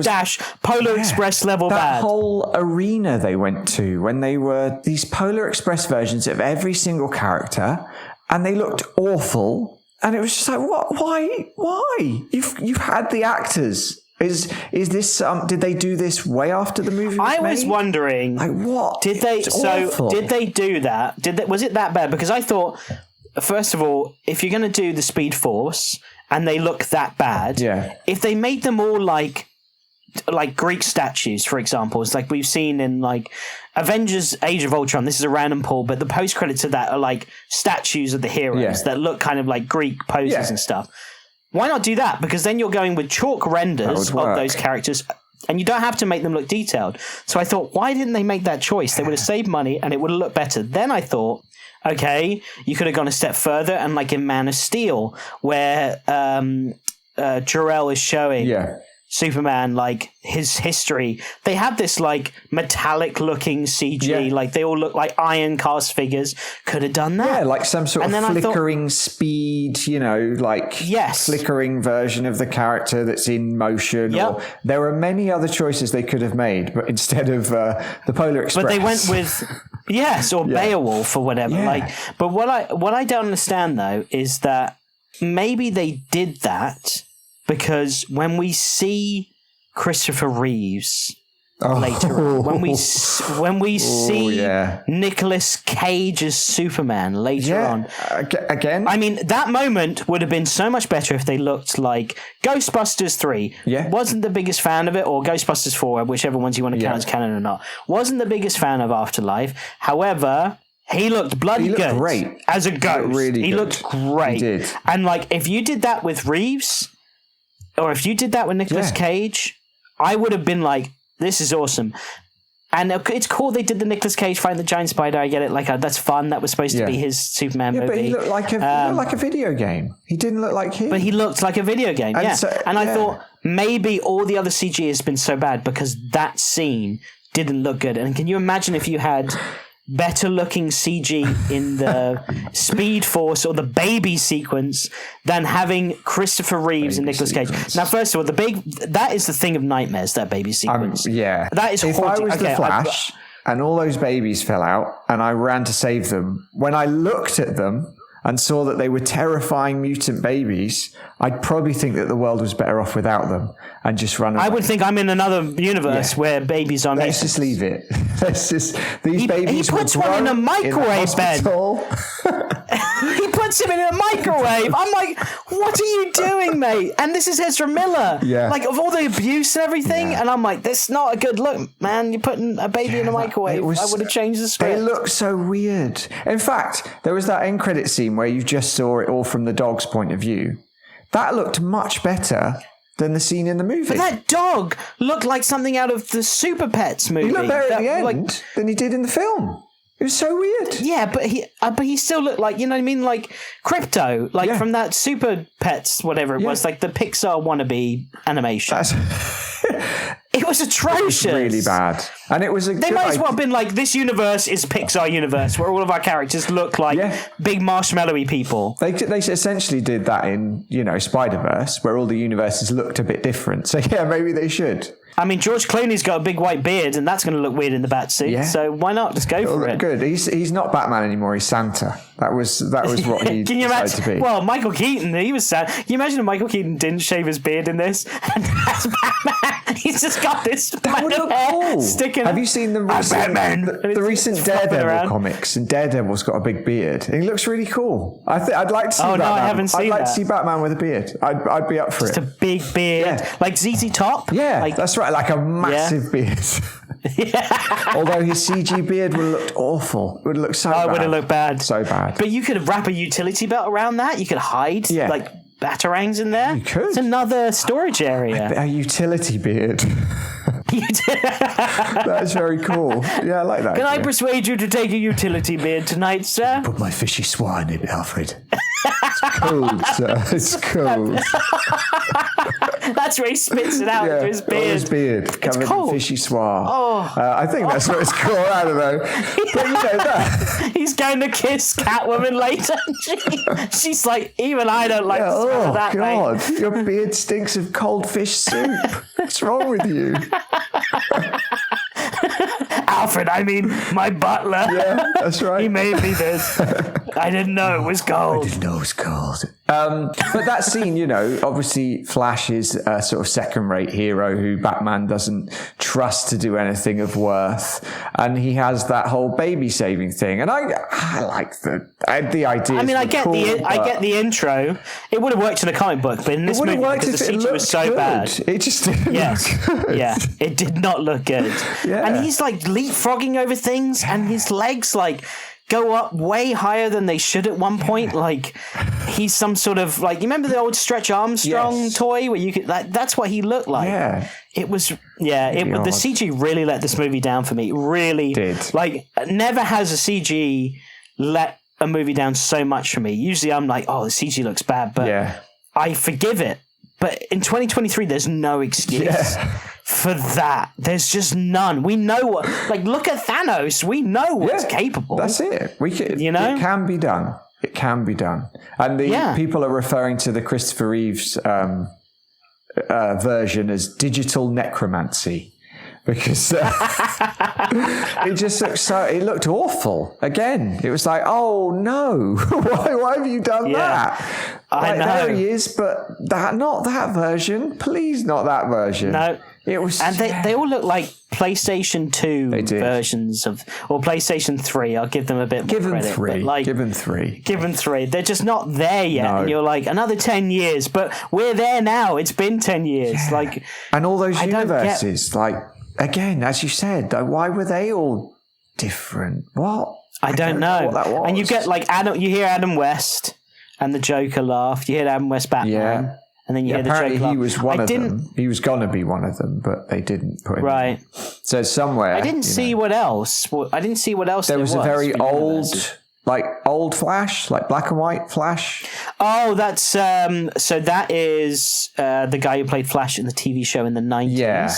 Polar Express level bad. That whole arena they went to when they were these Polar Express versions of every single character, and they looked awful. And it was just like, what? Why? You've had the actors. Is this? Did they do this way after the movie was I was made? wondering, like, what? Did they? It's So awful. did they do that? Was it that bad? Because I thought, first of all, if you're going to do the Speed Force and they look that bad, if they made them all like Greek statues, for example, it's like we've seen in like Avengers Age of Ultron. This is a random pull, but the post credits of that are like statues of the heroes that look kind of like Greek poses and stuff. Why not do that? Because then you're going with chalk renders of those characters and you don't have to make them look detailed. So I thought, why didn't they make that choice? They would have saved money and it would have looked better. Then I thought, okay, you could have gone a step further and like in Man of Steel, where Jor-El is showing Superman, like his history. They have this like metallic looking CG, like they all look like iron cast figures. Could have done that. Yeah, like some sort of flickering speed, you know, like flickering version of the character that's in motion. Or, there are many other choices they could have made, but instead of the Polar Express. But they went with or Beowulf or whatever. Like, but what I don't understand though is that maybe they did that because when we see Christopher Reeves later on, when we see Nicolas Cage as Superman later on, again, I mean, that moment would have been so much better if they looked like Ghostbusters 3. Wasn't the biggest fan of it, or Ghostbusters 4, whichever ones you want to count as canon or not. Wasn't the biggest fan of Afterlife. However, he looked bloody good great as a ghost. He looked great. He did. And like, if you did that with Reeves, or if you did that with Nicolas Cage, I would have been like, this is awesome. And it's cool they did the Nicolas Cage fighting the giant spider. I get it. Like, that's fun. That was supposed to be his Superman movie. But he looked like a video game. He didn't look like him. But he looked like a video game, I thought maybe all the other CG has been so bad because that scene didn't look good. And can you imagine if you had better looking CG in the Speed Force or the baby sequence than having Christopher Reeves and Nicolas Cage? Now, first of all, that is the thing of nightmares, that baby sequence. That is if I was the Flash and all those babies fell out and I ran to save them, when I looked at them and saw that they were terrifying mutant babies, I'd probably think that the world was better off without them and just run away. I would think I'm in another universe where babies are Let's just leave it. These babies. He puts one in a microwave bed. He puts him in a microwave. I'm like, what are you doing, mate? And this is Ezra Miller. Like, of all the abuse and everything. And I'm like, this is not a good look, man. You're putting a baby in a microwave. I would have changed the script. They look so weird. In fact, there was that end credit scene where you just saw it all from the dog's point of view. That looked much better than the scene in the movie. But that dog looked like something out of the Super Pets movie. He looked better at the end than he did in the film. It was so weird. Yeah, but he still looked like, you know what I mean, like Crypto, like from that Super Pets, whatever it was, like the Pixar wannabe animation. It was atrocious. It was really bad. And it was They might as well have been like, this universe is Pixar universe, where all of our characters look like big marshmallowy people. They essentially did that in, Spider-Verse, where all the universes looked a bit different. So maybe they should. I mean, George Clooney's got a big white beard, and that's going to look weird in the bat suit. So why not just go for it? Good. He's not Batman anymore. He's Santa. That was what he decided to be. Well, Michael Keaton, he was Santa. Can you imagine if Michael Keaton didn't shave his beard in this, and that's Batman? He's just got this. That would look cool. Sticking. Have you seen the recent Daredevil comics? And Daredevil's got a big beard. And he looks really cool. I'd like to see Batman. I haven't seen that. I'd like to see Batman with a beard. I'd be up for it. Just a big beard, like ZZ Top. Yeah, that's right. Like a massive beard. Although his CG beard would have looked awful. It would have looked so bad. It would have looked bad. So bad. But you could wrap a utility belt around that. You could hide like batarangs in there. You could. It's another storage area. A utility beard. That's very cool. Yeah, I like that. Can I persuade you to take a utility beard tonight, sir? Put my fishy swine in, Alfred. It's cold, sir. It's cold. That's where he spits it out into his beard. His beard covered in fishy swine. I think that's what it's called. I don't know. But that. He's going to kiss Catwoman later. She's like, even I don't like the smell of that, God. mate. Your beard stinks of cold fish soup. What's wrong with you? Alfred, I mean, my butler. Yeah, that's right. He made me this. I didn't know it was gold. I didn't know it was gold. But that scene, you know, obviously Flash is a sort of second-rate hero who Batman doesn't trust to do anything of worth, and he has that whole baby-saving thing. And I like the idea. I mean, I get the intro. It would have worked in a comic book, but in this movie, because the CG was so bad, it just didn't look good. Yeah, it did not look good. Yeah. And he's like leapfrogging over things, and his legs like go up way higher than they should at one point. Like he's some sort of like, you remember the old Stretch Armstrong toy where you could that's what he looked like. Yeah. It was the CG really let this movie down for me. It really did. Like never has a CG let a movie down so much for me. Usually I'm like, oh, the CG looks bad, but I forgive it. But in 2023, there's no excuse for that. There's just none. We know what, like, look at Thanos. We know what's capable. That's it. We can, you know, it can be done. It can be done. And the people are referring to the Christopher Reeves version as digital necromancy. Because it just looked it looked awful. Again, it was like, oh no, why have you done that? I know. There he is, but not that version. Please, not that version. No, it was, and they all look like PlayStation 2 versions of, or PlayStation 3. I'll give them a bit more credit. Give them three. They're just not there yet, and you're like, another 10 years, but we're there now. It's been 10 years, like, and all those universes, like. Again, as you said, why were they all different? What? I don't know. What that was. And you get like you hear Adam West and the Joker laugh. You hear Adam West Batman, and then you hear the Joker laugh. He was one of them. He was gonna be one of them, but they didn't put him. Right. In. So somewhere I didn't see what else. I didn't see what else. There was a very old. Like old Flash, like black and white Flash. Oh, that's so that is the guy who played Flash in the TV show in the 90s. Yeah.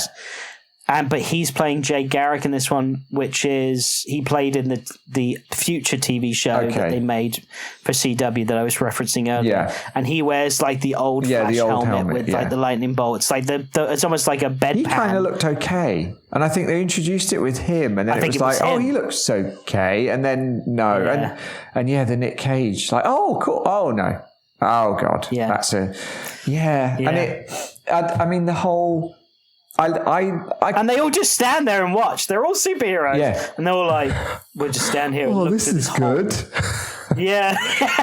But he's playing Jay Garrick in this one, which is he played in the future TV show that they made for CW that I was referencing earlier. Yeah. And he wears like the old Flash helmet with like the lightning bolts. Like it's almost like a bedpan. He kind of looked okay, and I think they introduced it with him, and then it was like, oh, he looks okay, and then no, and the Nick Cage, like, oh, cool, oh no, oh god, that's and I mean the whole. And they all just stand there and watch. They're all superheroes, and they're all like, "We'll just stand here." Oh, and this is good. Yeah,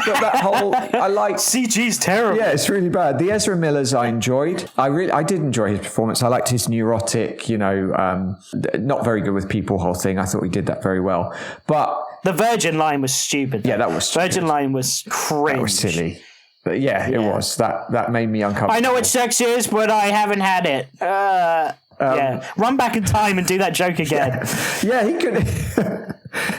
but that whole I like CG's terrible. Yeah, it's really bad. The Ezra Millers I enjoyed. I did enjoy his performance. I liked his neurotic, not very good with people whole thing. I thought he did that very well. But the Virgin line was stupid. Yeah, that was stupid. Virgin line was cringe. That was silly. But it was. That made me uncomfortable. I know what sex is, but I haven't had it. Run back in time and do that joke again. Yeah, he could.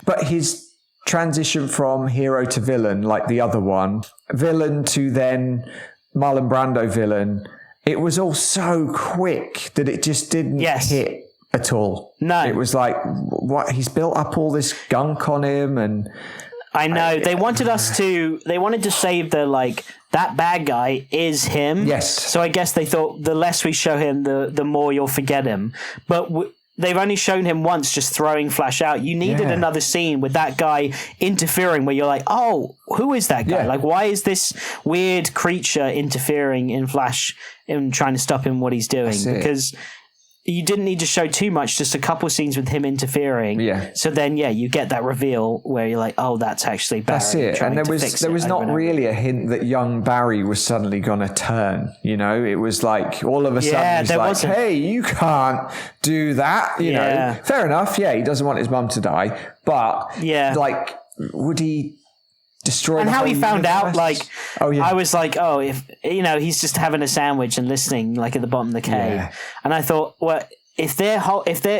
But his transition from hero to villain, like the other one, villain to then Marlon Brando villain, it was all so quick that it just didn't hit at all. No. It was like, what? He's built up all this gunk on him and... I know. They wanted to save that bad guy is him. Yes. So I guess they thought the less we show him, the more you'll forget him. But they've only shown him once just throwing Flash out. You needed another scene with that guy interfering where you're like, oh, who is that guy? Yeah. Like, why is this weird creature interfering in Flash and trying to stop him what he's doing? Because... you didn't need to show too much, just a couple scenes with him interfering. Yeah. So then, you get that reveal where you're like, oh, that's actually Barry. That's it. And there was not really a hint that young Barry was suddenly going to turn. You know, it was like all of a sudden he's like, hey, you can't do that. You know, fair enough. Yeah, he doesn't want his mum to die. But like, would he... destroy and how he found universe? Out, like, I was like, oh, if he's just having a sandwich and listening, like at the bottom of the cave, and I thought, well, if they're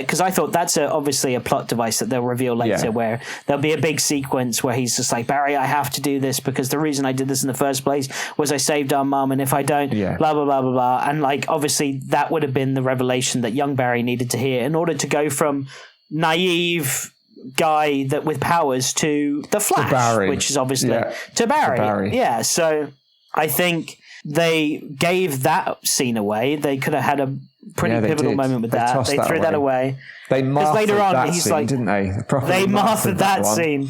because I thought that's obviously a plot device that they'll reveal later, where there'll be a big sequence where he's just like, Barry, I have to do this because the reason I did this in the first place was I saved our mum, and if I don't, blah blah blah blah blah, and like obviously that would have been the revelation that young Barry needed to hear in order to go from naive guy that with powers to the Flash, which is obviously to Barry. Yeah, so I think they gave that scene away. They could have had a pretty pivotal moment with that. They threw that away. They Marthaed later on, he's scene, like, didn't they? They Marthaed that scene.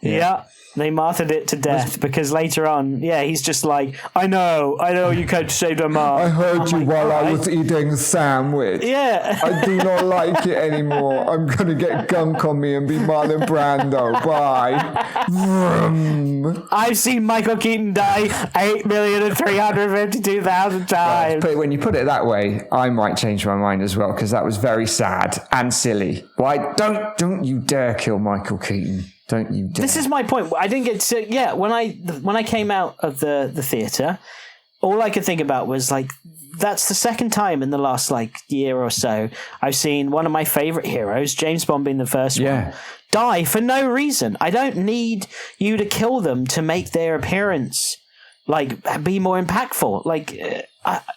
Yeah. They martyred it to death because later on, he's just like, I know, you can't say the mark. I heard you while I was eating a sandwich. Yeah. I do not like it anymore. I'm going to get gunk on me and be Marlon Brando. Bye. Vroom. I've seen Michael Keaton die 8,352,000 times. But when you put it that way, I might change my mind as well, because that was very sad and silly. Why don't you dare kill Michael Keaton. Don't you dare. This is my point. I didn't get to... Yeah, when I came out of the theatre, all I could think about was, like, that's the second time in the last, like, year or so I've seen one of my favourite heroes, James Bond being the first one, die for no reason. I don't need you to kill them to make their appearance, like, be more impactful. Like,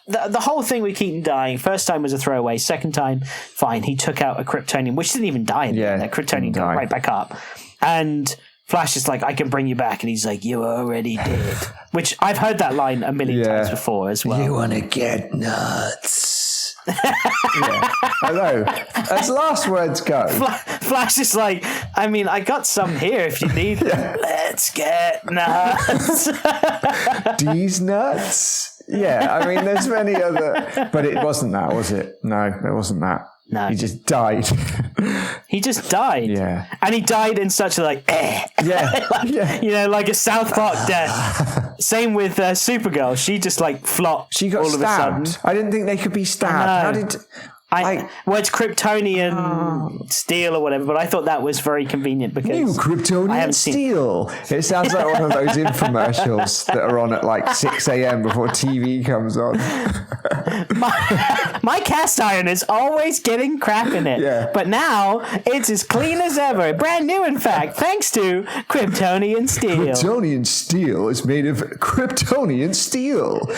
the whole thing with Keaton dying, first time was a throwaway, second time, fine, he took out a Kryptonian, which didn't even die in the end. That Kryptonian got right back up. And Flash is like, I can bring you back. And he's like, you already did. Which I've heard that line a million times before as well. You want to get nuts. I know. As last words go. Flash is like, I mean, I got some here if you need them. Let's get nuts. These nuts? Yeah, I mean, there's many other... But it wasn't that, was it? No, it wasn't that. No. He just died. He just died. Yeah. And he died in such a like, you know, like a South Park death. Same with Supergirl. She just like flopped. She got all stabbed. Of a sudden. I didn't think they could be stabbed. How did... well, it's Kryptonian steel or whatever, but I thought that was very convenient because new Kryptonian steel. It sounds like one of those infomercials that are on at like 6 a.m. before TV comes on. My cast iron is always getting crap in it, but now it's as clean as ever, brand new in fact, thanks to Kryptonian steel. Kryptonian steel is made of Kryptonian steel.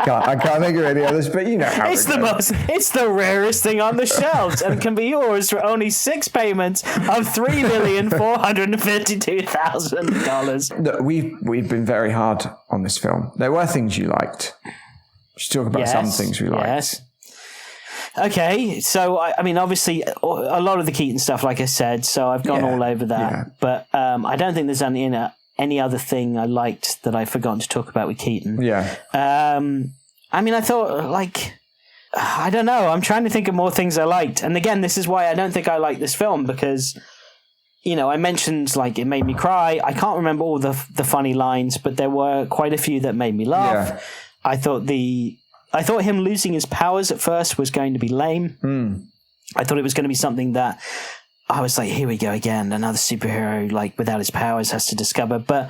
I can't think of any others, but you know how it's the rarest thing on the shelves and can be yours for only 6 payments of $3,452,000. Look, we've been very hard on this film. There were things you liked. We should talk about some things we liked. Yes. Okay, so I mean, obviously, a lot of the Keaton stuff, like I said, so I've gone all over that. Yeah. But I don't think there's any other thing I liked that I've forgotten to talk about with Keaton. Yeah. I mean, I thought, like... I don't know. I'm trying to think of more things I liked. And again, this is why I don't think I like this film because, you know, I mentioned like it made me cry. I can't remember all the funny lines, but there were quite a few that made me laugh. Yeah. I thought him losing his powers at first was going to be lame. I thought it was going to be something that I was like, here we go again. Another superhero like without his powers has to discover. But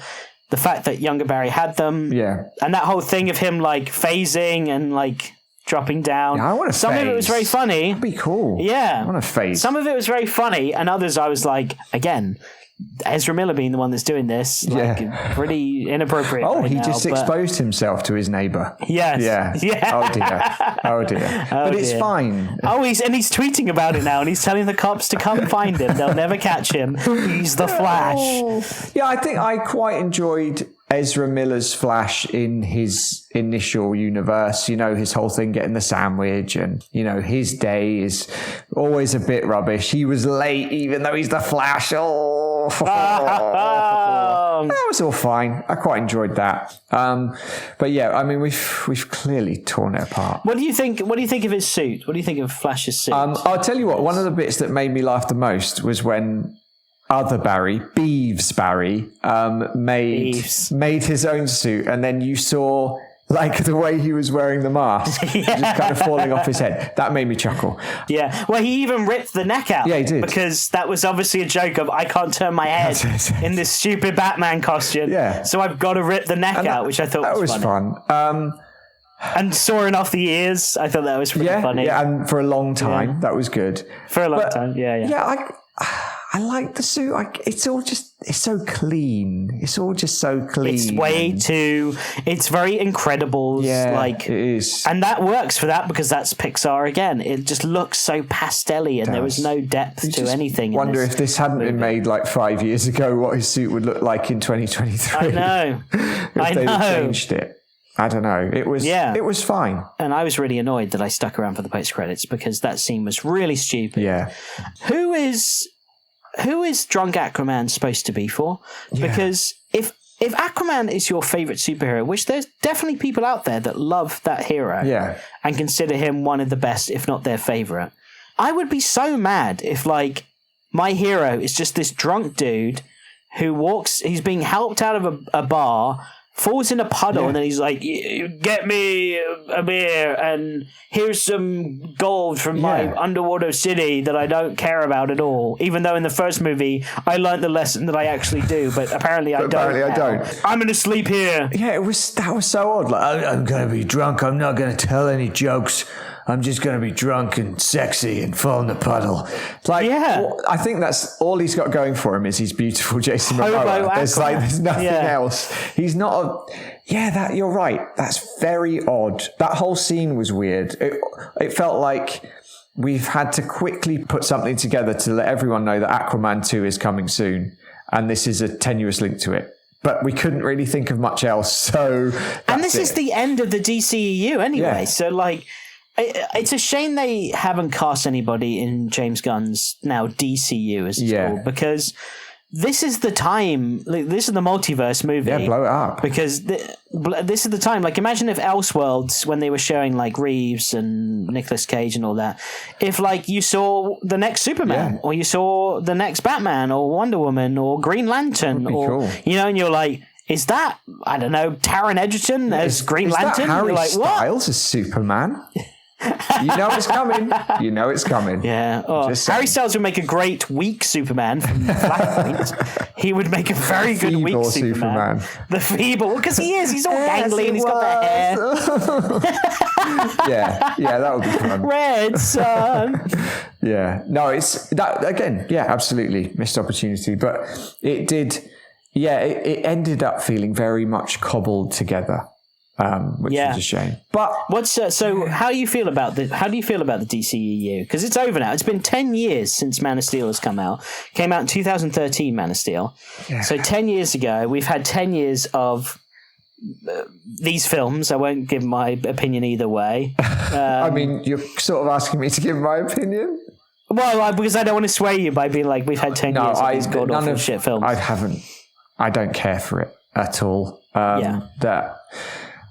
the fact that younger Barry had them and that whole thing of him like phasing and like dropping down. Yeah, I want to Some of it was very funny. That'd be cool. Yeah. I want to phase. Some of it was very funny, and others I was like, again, Ezra Miller being the one that's doing this, like, pretty inappropriate. Oh, he just exposed himself to his neighbour. Yes. Yeah. Oh dear. But it's fine. Oh, he's tweeting about it now, and he's telling the cops to come find him. They'll never catch him. He's the Flash. Yeah, I think I quite enjoyed Ezra Miller's Flash in his initial universe, you know, his whole thing getting the sandwich and, you know, his day is always a bit rubbish. He was late even though he's the Flash. That was all fine. I quite enjoyed that. But yeah, I mean, we've clearly torn it apart. What do you think of his suit? What do you think of Flash's suit? I'll tell you what, one of the bits that made me laugh the most was when other Barry, Beeves Barry, made his own suit, and then you saw like the way he was wearing the mask, just kind of falling off his head. That made me chuckle. Yeah, well, he even ripped the neck out. Yeah, he did, because that was obviously a joke of I can't turn my head in this stupid Batman costume. Yeah, so I've got to rip the neck out, which I thought was fun. And sawing off the ears, I thought that was pretty funny. Yeah, and for a long time, that was good. For a long time, yeah. I like the suit. It's so clean. It's all just so clean. It's it's very Incredibles. Yeah, it is. And that works for that because that's Pixar again. It just looks so pastel-y and there was no depth to anything. I wonder if this hadn't been made like 5 years ago, what his suit would look like in 2023. I know. If they'd have changed it. I don't know. It was fine. And I was really annoyed that I stuck around for the post credits because that scene was really stupid. Yeah. who is drunk Aquaman supposed to be for? Because if Aquaman is your favorite superhero, which there's definitely people out there that love that hero and consider him one of the best, if not their favorite, I would be so mad if, like, my hero is just this drunk dude who he's being helped out of a bar, falls in a puddle, and then he's like, get me a beer, and here's some gold from my underwater city that I don't care about at all. Even though in the first movie, I learned the lesson that I actually do, but apparently I don't. I'm going to sleep here. Yeah, that was so odd. Like, I'm going to be drunk. I'm not going to tell any jokes. I'm just going to be drunk and sexy and fall in the puddle. Like, I think that's all he's got going for him is he's beautiful Jason Momoa. There's nothing else. He's not you're right. That's very odd. That whole scene was weird. It felt like we've had to quickly put something together to let everyone know that Aquaman 2 is coming soon. And this is a tenuous link to it. But we couldn't really think of much else. So, and this is the end of the DCEU anyway. Yeah. So, like, it's a shame they haven't cast anybody in James Gunn's now DCU, as it's called, because this is the time. Like, this is the multiverse movie. Yeah, blow it up. Because this is the time. Like, imagine if Elseworlds, when they were showing like Reeves and Nicolas Cage and all that, if like you saw the next Superman or you saw the next Batman or Wonder Woman or Green Lantern, or cool. You know, and you're like, is that, I don't know, Taron Egerton as Green Lantern? That Harry like, Styles as Superman? You know it's coming. You know it's coming. Yeah. Oh, Harry Styles would make a great weak Superman from Flashpoint. He would make a very good weak Superman. The feeble, because he is. He's all gangly and he's got the hair. Yeah, that would be fun. Red Sun. Yeah. No, it's that again. Yeah, absolutely missed opportunity, but it did. Yeah, it ended up feeling very much cobbled together. Which is a shame. But so how do you feel about the DCEU? Because it's over now. It's been 10 years since Man of Steel has come out. Came out in 2013, Man of Steel. Yeah. So 10 years ago, we've had 10 years of these films. I won't give my opinion either way. I mean, you're sort of asking me to give my opinion. Well, because I don't want to sway you by being like, we've had 10 years of these god-awful shit films. I don't care for it at all.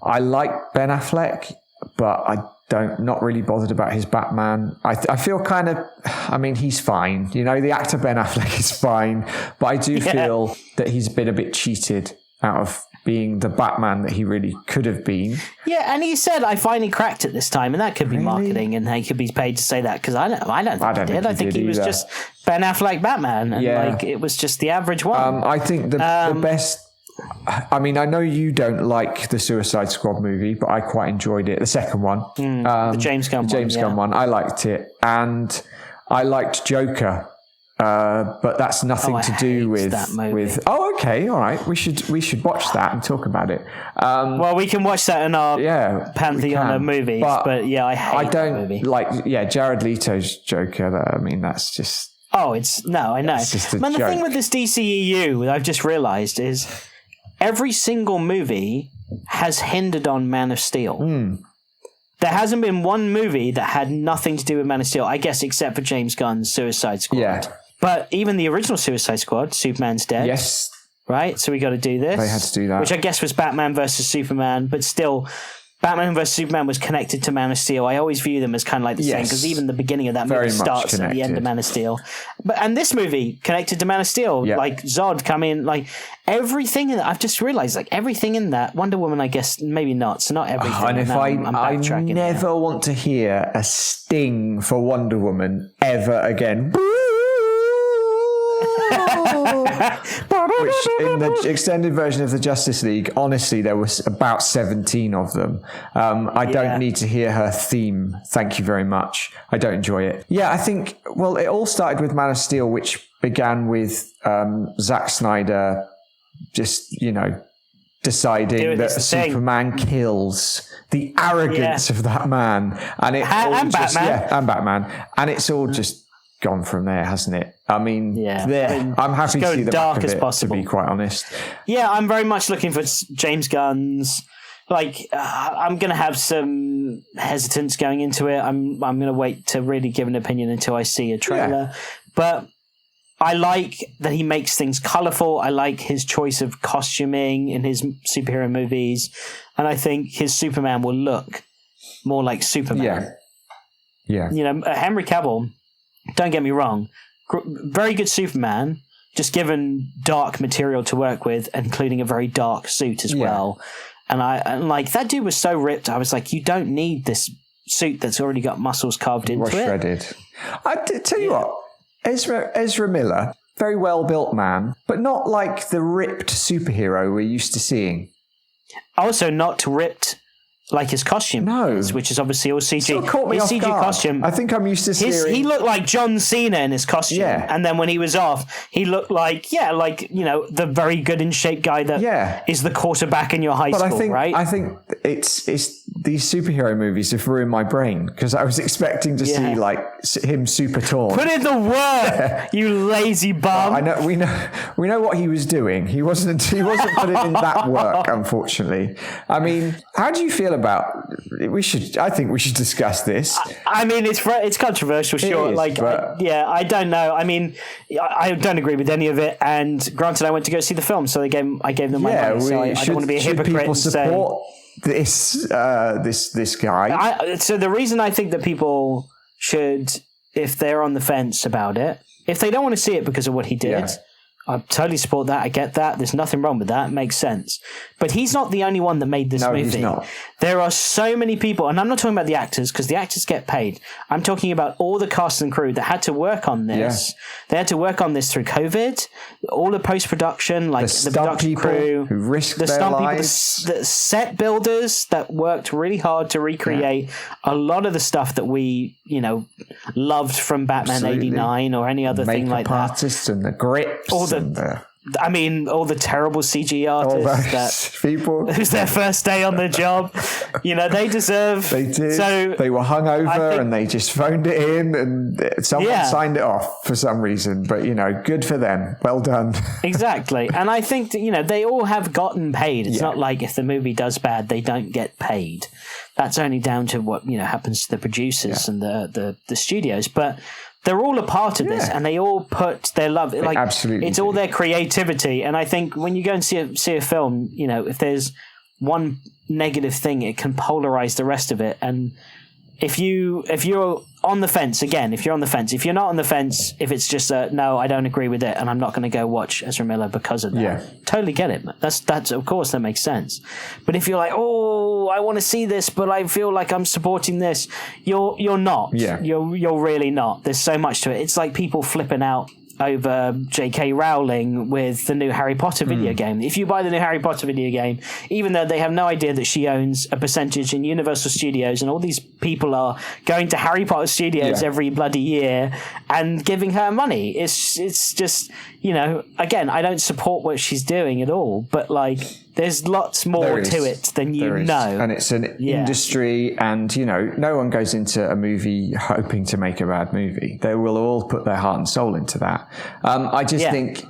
I like Ben Affleck, but not really bothered about his Batman. I feel kind of, I mean, he's fine. You know, the actor Ben Affleck is fine, but I do feel that he's been a bit cheated out of being the Batman that he really could have been. Yeah, and he said, I finally cracked it this time, and that could be marketing, and he could be paid to say that, because I don't think he did. I think he was just Ben Affleck Batman, and like it was just the average one. I think the best... I mean, I know you don't like the Suicide Squad movie, but I quite enjoyed it. The second one. The James Gunn one. I liked it. And I liked Joker. But that's nothing to do with that movie. Oh, okay, all right. We should watch that and talk about it. Well, we can watch that in our pantheon of movies. But yeah, I don't that movie. Jared Leto's Joker. I mean, that's just... Oh, I know. It's just a joke. The thing with this DCEU, I've just realised, is every single movie has hindered on Man of Steel. There hasn't been one movie that had nothing to do with Man of Steel, I guess, except for James Gunn's Suicide Squad. Yeah. But even the original Suicide Squad, Superman's dead. Yes. Right? So we got to do this. They had to do that. Which I guess was Batman versus Superman, but still... Batman vs. Superman was connected to Man of Steel. I always view them as kind of like the same, because even the beginning of that movie starts at the end of Man of Steel. And this movie connected to Man of Steel, like Zod coming, like everything in that. I've just realized, like everything in that. Wonder Woman, I guess, maybe not. So not everything. And if I never want to hear a sting for Wonder Woman ever again. Which in the extended version of the Justice League, honestly, there was about 17 of them. I don't need to hear her theme. Thank you very much. I don't enjoy it. Yeah, I think, well, it all started with Man of Steel, which began with Zack Snyder just, deciding that Superman kills. The arrogance of that man. And Batman. And it's all just gone from there, hasn't it? I mean, I'm happy to see the back of it, to be quite honest. Yeah, I'm very much looking for James Gunn's. Like, I'm going to have some hesitance going into it. I'm going to wait to really give an opinion until I see a trailer. But I like that he makes things colourful. I like his choice of costuming in his superhero movies. And I think his Superman will look more like Superman. Yeah. You know, Henry Cavill, don't get me wrong, very good Superman, just given dark material to work with, including a very dark suit as well. And like, that dude was so ripped, I was like, you don't need this suit that's already got muscles carved into it. Shredded. I tell you what, Ezra Miller, very well-built man, but not like the ripped superhero we're used to seeing. Also not ripped like his costume is, which is obviously all CG. Still caught me his off CG guard. costume. I think I'm used to seeing... He looked like John Cena in his costume. Yeah. And then when he was off, he looked like, you know, the very good in shape guy that is the quarterback in your high school, right? I think it's these superhero movies have ruined my brain, because I was expecting to see like him super torn. Put in the work, you lazy bum. Well, I know we know what he was doing. He wasn't putting in that work, unfortunately. I mean, how do you feel about? I think we should discuss this. I mean, it's controversial, sure. I don't know. I mean, I don't agree with any of it. And granted, I went to go see the film, so I gave them my money. So I don't want to be a hypocrite. People support this guy? So the reason I think that people should, if they're on the fence about it, if they don't want to see it because of what he did. I totally support that. I get that. There's nothing wrong with that. It makes sense. But he's not the only one that made this movie. He's not. There are so many people, and I'm not talking about the actors, because the actors get paid. I'm talking about all the cast and crew that had to work on this. Yeah. They had to work on this through COVID, all the post-production, like the production crew, who risked their lives. The set builders that worked really hard to recreate a lot of the stuff that we, you know, loved from Batman 89 or any other thing like that. Makeup artists and the grips. All the terrible CG artists people. It was their first day on the job. You know, they deserve. They did. So they were hungover and they just phoned it in, and someone signed it off for some reason. But you know, good for them. Well done. Exactly. And I think that, you know, they all have gotten paid. It's not like if the movie does bad, they don't get paid. That's only down to what, you know, happens to the producers and the studios. But they're all a part of this, and they all put their love. Like, absolutely, it's all their creativity. And I think when you go and see a film, you know, if there's one negative thing, it can polarize the rest of it. And if you're on the fence, if you're on the fence, if you're not on the fence, if it's just no, I don't agree with it, and I'm not going to go watch Ezra Miller because of that, totally get it. That's of course that makes sense. But if you're like, oh, I want to see this, but I feel like I'm supporting this, you're not. Yeah. You're really not. There's so much to it. It's like people flipping out over J.K. Rowling with the new Harry Potter video game. If you buy the new Harry Potter video game, even though they have no idea that she owns a percentage in Universal Studios, and all these people are going to Harry Potter Studios every bloody year and giving her money, it's just, you know, again, I don't support what she's doing at all, but like, there's lots more to it than you know. And it's an industry, and, you know, no one goes into a movie hoping to make a bad movie. They will all put their heart and soul into that. I just think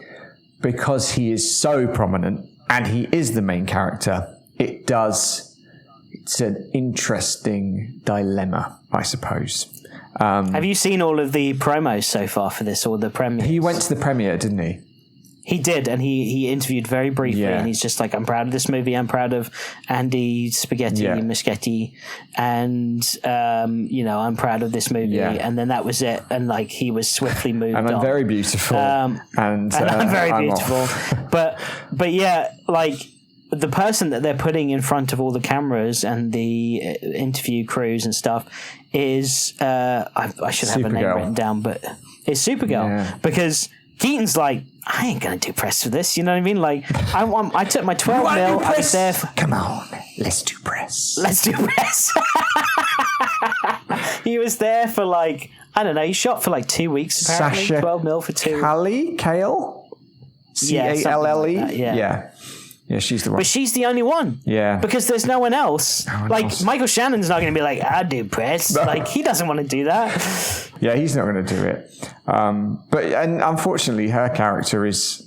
because he is so prominent and he is the main character, it's an interesting dilemma, I suppose. Have you seen all of the promos so far for this, or the premiere? He went to the premiere, didn't he? He did, and he interviewed very briefly, and he's just like, I'm proud of this movie, I'm proud of Andy Muschietti, and, you know, I'm proud of this movie, and then that was it, and like, he was swiftly moved on. And I'm very beautiful. And I'm very beautiful. But yeah, like, the person that they're putting in front of all the cameras and the interview crews and stuff is, I should have a name written down, but it's Supergirl, because Keaton's like, I ain't gonna do press for this, you know what I mean? Like, I took my 12 mil. I was there. Come on, let's do press. He was there for like, I don't know. He shot for like 2 weeks. Apparently, Sasha 12 mil for 2. Kale, Calley. Like Yeah, she's the one. But she's the only one. Yeah. Because there's no one else. Michael Shannon's not going to be like, I do press. No. Like, he doesn't want to do that. Yeah, he's not going to do it. But unfortunately, her character is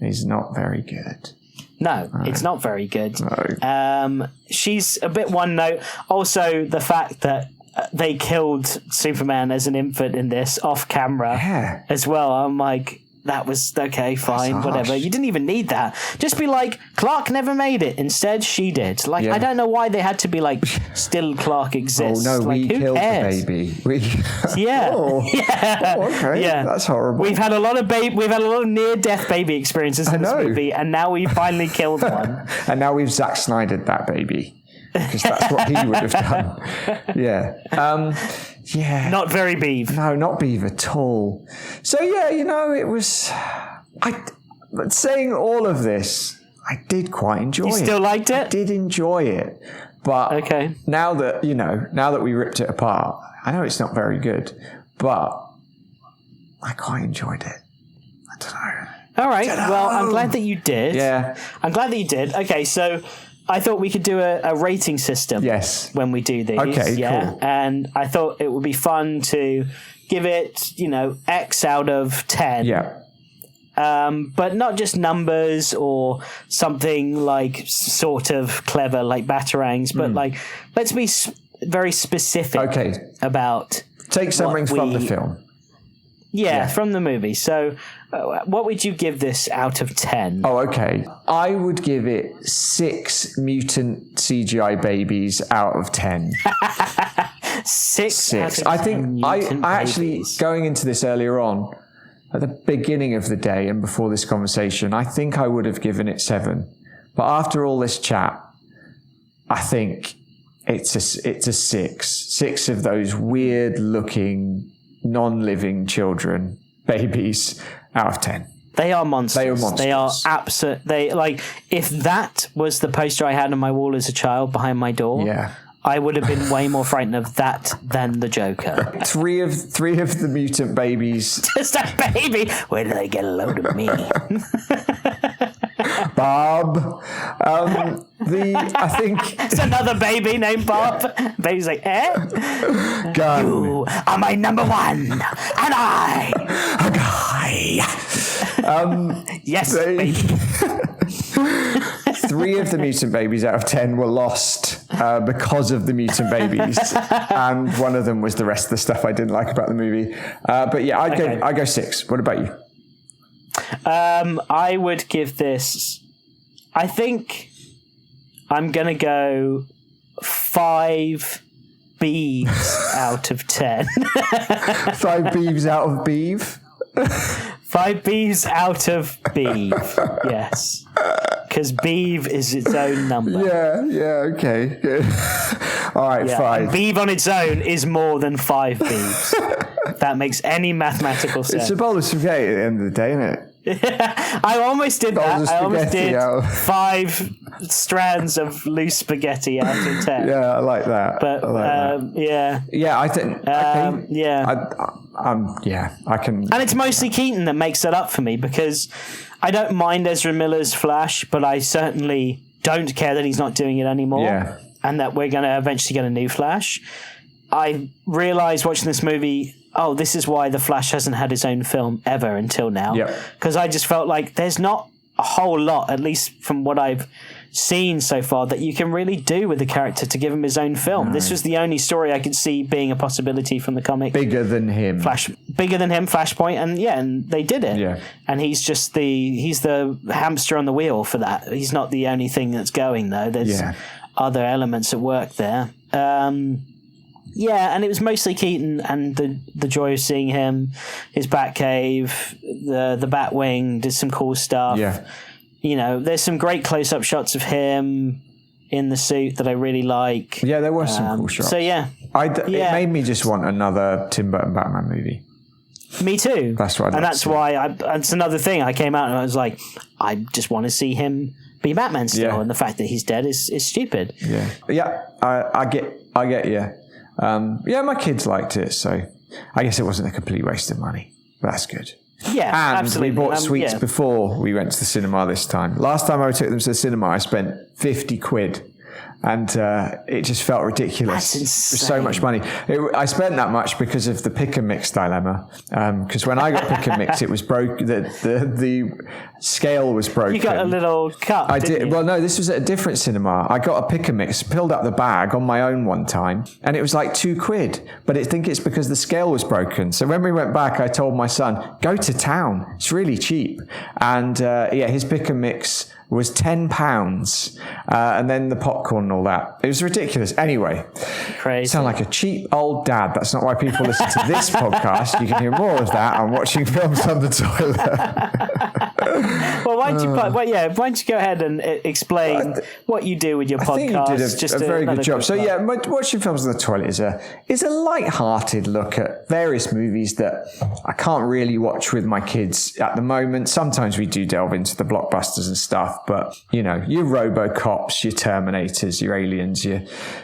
not very good. No, it's not very good. No. She's a bit one note. Also, the fact that they killed Superman as an infant in this off camera as well. I'm like, that was okay, fine, harsh. whatever. You didn't even need that. Just be like, Clark never made it. Instead, she did. Like, I don't know why they had to be like, still Clark exists. Oh, no, like, we who killed cares? the baby. Yeah. Oh, okay. Yeah. That's horrible. We've had a lot of near-death baby experiences in this movie, and now we finally killed one. And now we've Zack Snyder'd that baby. Because that's what he would have done. Yeah. Yeah. Not very Beeve. No, not Beeve at all. So, yeah, it was... But saying all of this, I did quite enjoy it. You still liked it? I did enjoy it. But now that, now that we ripped it apart, I know it's not very good, but I quite enjoyed it. I don't know. All right. Well, I'm glad that you did. Yeah. I'm glad that you did. Okay, so... I thought we could do a rating system when we do these. Okay, cool. And I thought it would be fun to give it, X out of 10. Yeah. But not just numbers or something like sort of clever like Batarangs, but like let's be very specific about... Take something from the film. Yeah, from the movie. So what would you give this out of 10? Oh, okay. I would give it 6 mutant CGI babies out of 10. 6. I think I actually, going into this earlier on, at the beginning of the day and before this conversation, I think I would have given it 7. But after all this chat, I think it's a 6. 6 of those weird looking non-living children, babies, out of 10. They are monsters. They are monsters. They are absolute. They like if that was the poster I had on my wall as a child behind my door. Yeah. I would have been way more frightened of that than the Joker. Three of the mutant babies. Just a baby. Where did they get a load of me? Bob. I think it's another baby named Bob. Baby's like, Gun. You are my number one, and I a guy. Yes, baby. 3 of the mutant babies out of 10 were lost because of the mutant babies, and one of them was the rest of the stuff I didn't like about the movie. But yeah, I'd go 6. What about you? I would give this. I think I'm gonna go 5 beeves out of 10. 5 beeves out of beeve. 5 beeves out of beeve. Yes. Because beeve is its own number. Yeah, okay. Good. All right, 5. And beeve on its own is more than 5 beeves. If that makes any mathematical sense. It's a bowl of spaghetti at the end of the day, isn't it? I almost did that. I almost did out. 5 strands of loose spaghetti out of 10. Yeah, I like that. But I like that. Yeah, I think. I can. And it's mostly Keaton that makes that up for me, because I don't mind Ezra Miller's Flash, but I certainly don't care that he's not doing it anymore. Yeah. And that we're going to eventually get a new Flash. I realised watching this movie, this is why the Flash hasn't had his own film ever until now. Because I just felt like there's not a whole lot, at least from what I've seen so far, that you can really do with the character to give him his own film. No. This was the only story I could see being a possibility from the comic. Bigger than him, Flashpoint, and they did it. Yeah. And he's just the hamster on the wheel for that. He's not the only thing that's going though. There's other elements at work there. And it was mostly Keaton and the joy of seeing him, his Batcave, the Batwing, did some cool stuff. Yeah. There's some great close-up shots of him in the suit that I really like. Yeah, there were some cool shots. So, yeah. It made me just want another Tim Burton Batman movie. Me too. That's what that's another thing. I came out and I was like, I just want to see him be Batman still, and the fact that he's dead is stupid. Yeah. Yeah, I get you. My kids liked it, so I guess it wasn't a complete waste of money. That's good. Yeah, and absolutely. We bought sweets before we went to the cinema this time. Last time I took them to the cinema, I spent 50 quid. And it just felt ridiculous. That's insane. So much money. I spent that much because of the pick and mix dilemma. Because when I got pick and mix, it was broke. The scale was broken. You got a little cup. I did. You? Well, no, this was at a different cinema. I got a pick and mix, filled up the bag on my own one time, and it was like £2. But I think it's because the scale was broken. So when we went back, I told my son, "Go to town. It's really cheap." And his pick and mix was £10, and then the popcorn and all that. It was ridiculous. Anyway, crazy. You sound like a cheap old dad. That's not why people listen to this podcast. You can hear more of that on watching films on the toilet. Well, why don't you go ahead and explain what you do with your podcast? I think you did a very good job. So yeah, watching films on the toilet is a light-hearted look at various movies that I can't really watch with my kids at the moment. Sometimes we do delve into the blockbusters and stuff. But, you know, your Robocops, your Terminators, your Aliens,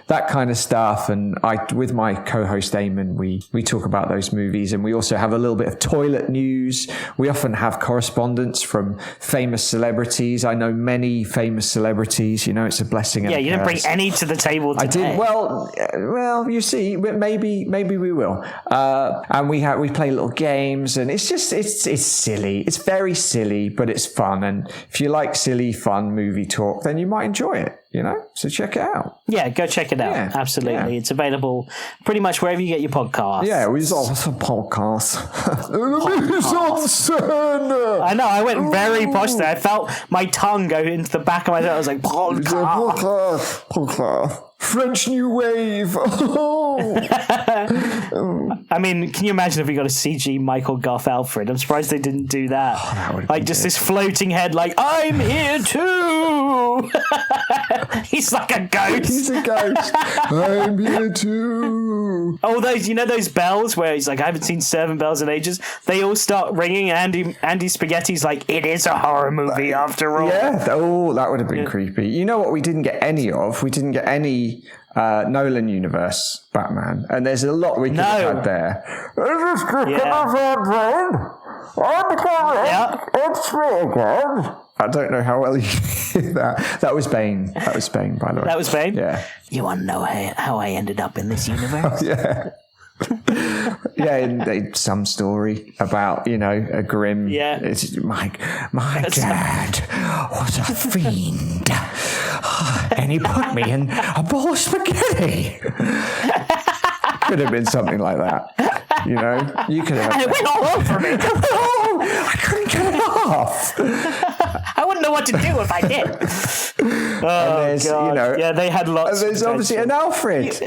that kind of stuff. And with my co-host Eamon, we talk about those movies. And we also have a little bit of toilet news. We often have correspondence from famous celebrities. I know many famous celebrities. You know, it's a blessing. Yeah, you didn't bring any to the table today. I did. Well, you see, maybe we will. And we play little games, and it's silly. It's very silly, but it's fun. And if you like silly, fun movie talk, then you might enjoy it, you know? So check it out. Yeah, go check it out. Yeah, absolutely. Yeah. It's available pretty much wherever you get your podcasts. Yeah, we use also podcasts. I know, I went very posh there. I felt my tongue go into the back of my throat. I was like, podcast. French New Wave. I mean, can you imagine if we got a CG Michael Gough Alfred? I'm surprised they didn't do that. That like just this floating head, like, I'm here too. He's like a ghost. He's a ghost. I'm here too. Oh, those bells where he's like, I haven't seen 7 bells in ages. They all start ringing. And Andy Spaghetti's like, it is a horror movie after all. Yeah. That would have been creepy. You know what we didn't get any of? We didn't get any Nolan universe Batman, and there's a lot we could have had there. I don't know how well you did that. That was Bane. By the way. That was Bane? Yeah. You want to know how I ended up in this universe? Yeah. Some story about, a grim. Yeah. It's my dad was a fiend, and he put me in a bowl of spaghetti. Could have been something like that. You could have. And it went all over me. I couldn't get it off. I wouldn't know what to do if I did. God. They had lots. And there's obviously an Alfred,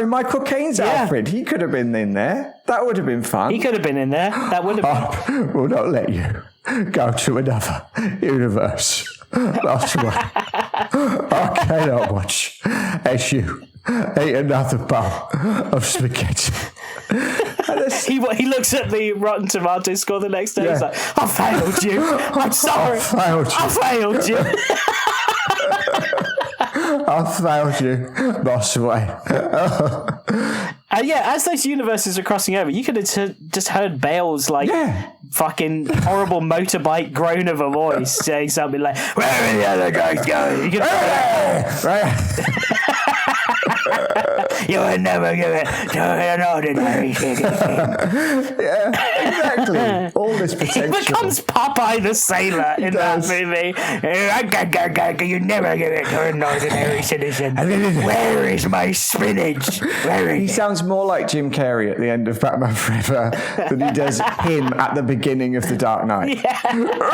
Michael Caine's Alfred. He could have been in there. That would have been fun. He could have been in there. That would have been. We'll not let you go to another universe. That's right. I cannot watch as you eat another bowl of spaghetti. He looks at the Rotten Tomatoes score the next day. He's like, I failed you. I'm sorry. I failed you. I failed you. That's the way. And as those universes are crossing over, you could have just heard Bale's fucking horrible motorbike groan of a voice saying something like, "Where are the other guys going?" You could you would never give it to an ordinary chicken. Yeah, exactly. All this potential. He becomes Popeye the Sailor in that movie. You never give it to an ordinary citizen. Where is my spinach? He sounds more like Jim Carrey at the end of Batman Forever than he does him at the beginning of The Dark Knight. Yeah.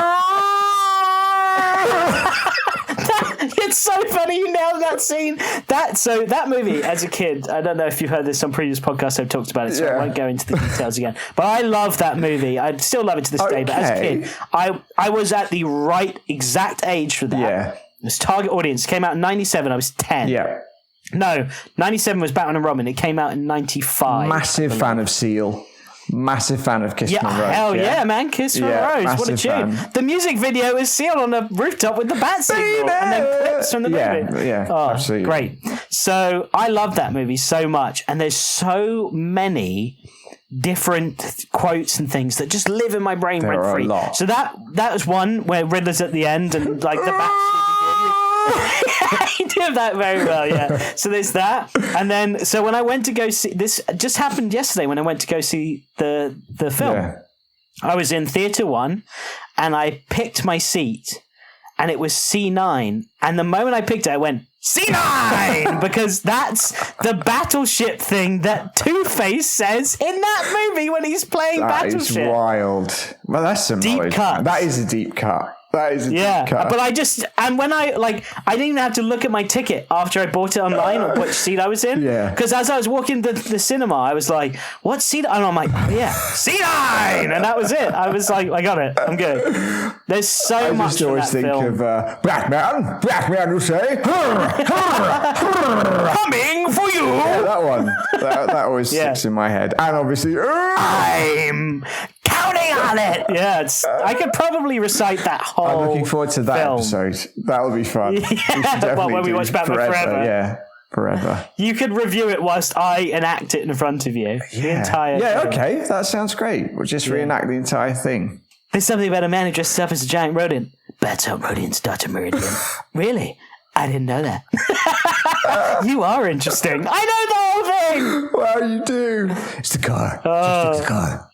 It's so funny you nailed that scene. That movie, as a kid, I don't know if you've heard this on previous podcasts I've talked about it, so I won't go into the details again. But I love that movie. I still love it to this day. But as a kid, I was at the right exact age for that. Yeah. It was target audience. It came out in 97. I was 10. Yeah. No, 97 was Batman and Robin. It came out in 95. Massive fan of Seal. Massive fan of Kiss from a Rose. Hell yeah, man. Kiss from a Rose. What a tune. Fan. The music video is Seal on a rooftop with the bat signal and then clips from the movie. Yeah, absolutely. Great. So I love that movie so much. And there's so many different quotes and things that just live in my brain rent free. So that was one where Riddler's at the end and like the bat. He did that very well, yeah. So there's that. And then, so when I went to go see, this just happened yesterday when I went to go see the film. Yeah. I was in Theatre 1 and I picked my seat and it was C9. And the moment I picked it, I went, C9! Because that's the battleship thing that Two-Face says in that movie when he's playing Battleship. That is wild. Well, that's some deep cut. That is a deep cut. That is a deep cut. But when I didn't even have to look at my ticket after I bought it online or which seat I was in. Yeah. Because as I was walking to the cinema, I was like, what seat? And I'm like, C9! And that was it. I was like, I got it. I'm good. There's so much. I just always think of Batman will say, coming for you. Yeah, that one. That always sticks in my head. And obviously, I'm counting on it. Yeah, I could probably recite that whole I'm looking forward to that episode. That'll be fun. Yeah, when we watch Batman Forever. Yeah, forever. You could review it whilst I enact it in front of you. Yeah. The entire thing. Okay, that sounds great. We'll just reenact the entire thing. There's something about a man who dresses up as a giant rodent. Bats out rodents, Dr. Meridian. Really? I didn't know that. You are interesting. I know the whole thing. Well, you do. It's the car. Just the car.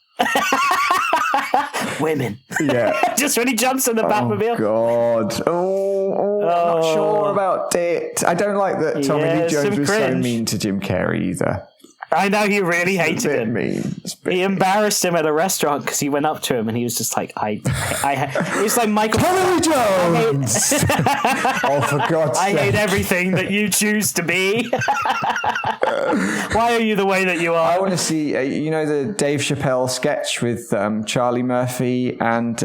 Women. Yeah. Just when he jumps in the Batmobile. Oh, God. I'm not sure about it. I don't like that Tommy Lee Jones was so mean to Jim Carrey either. I know, he really hated him. He embarrassed him at a restaurant because he went up to him and he was just like, it's like Michael. Tommy Lee Jones! Oh, for God's sake. I hate everything that you choose to be. Why are you the way that you are? I want to see, the Dave Chappelle sketch with Charlie Murphy and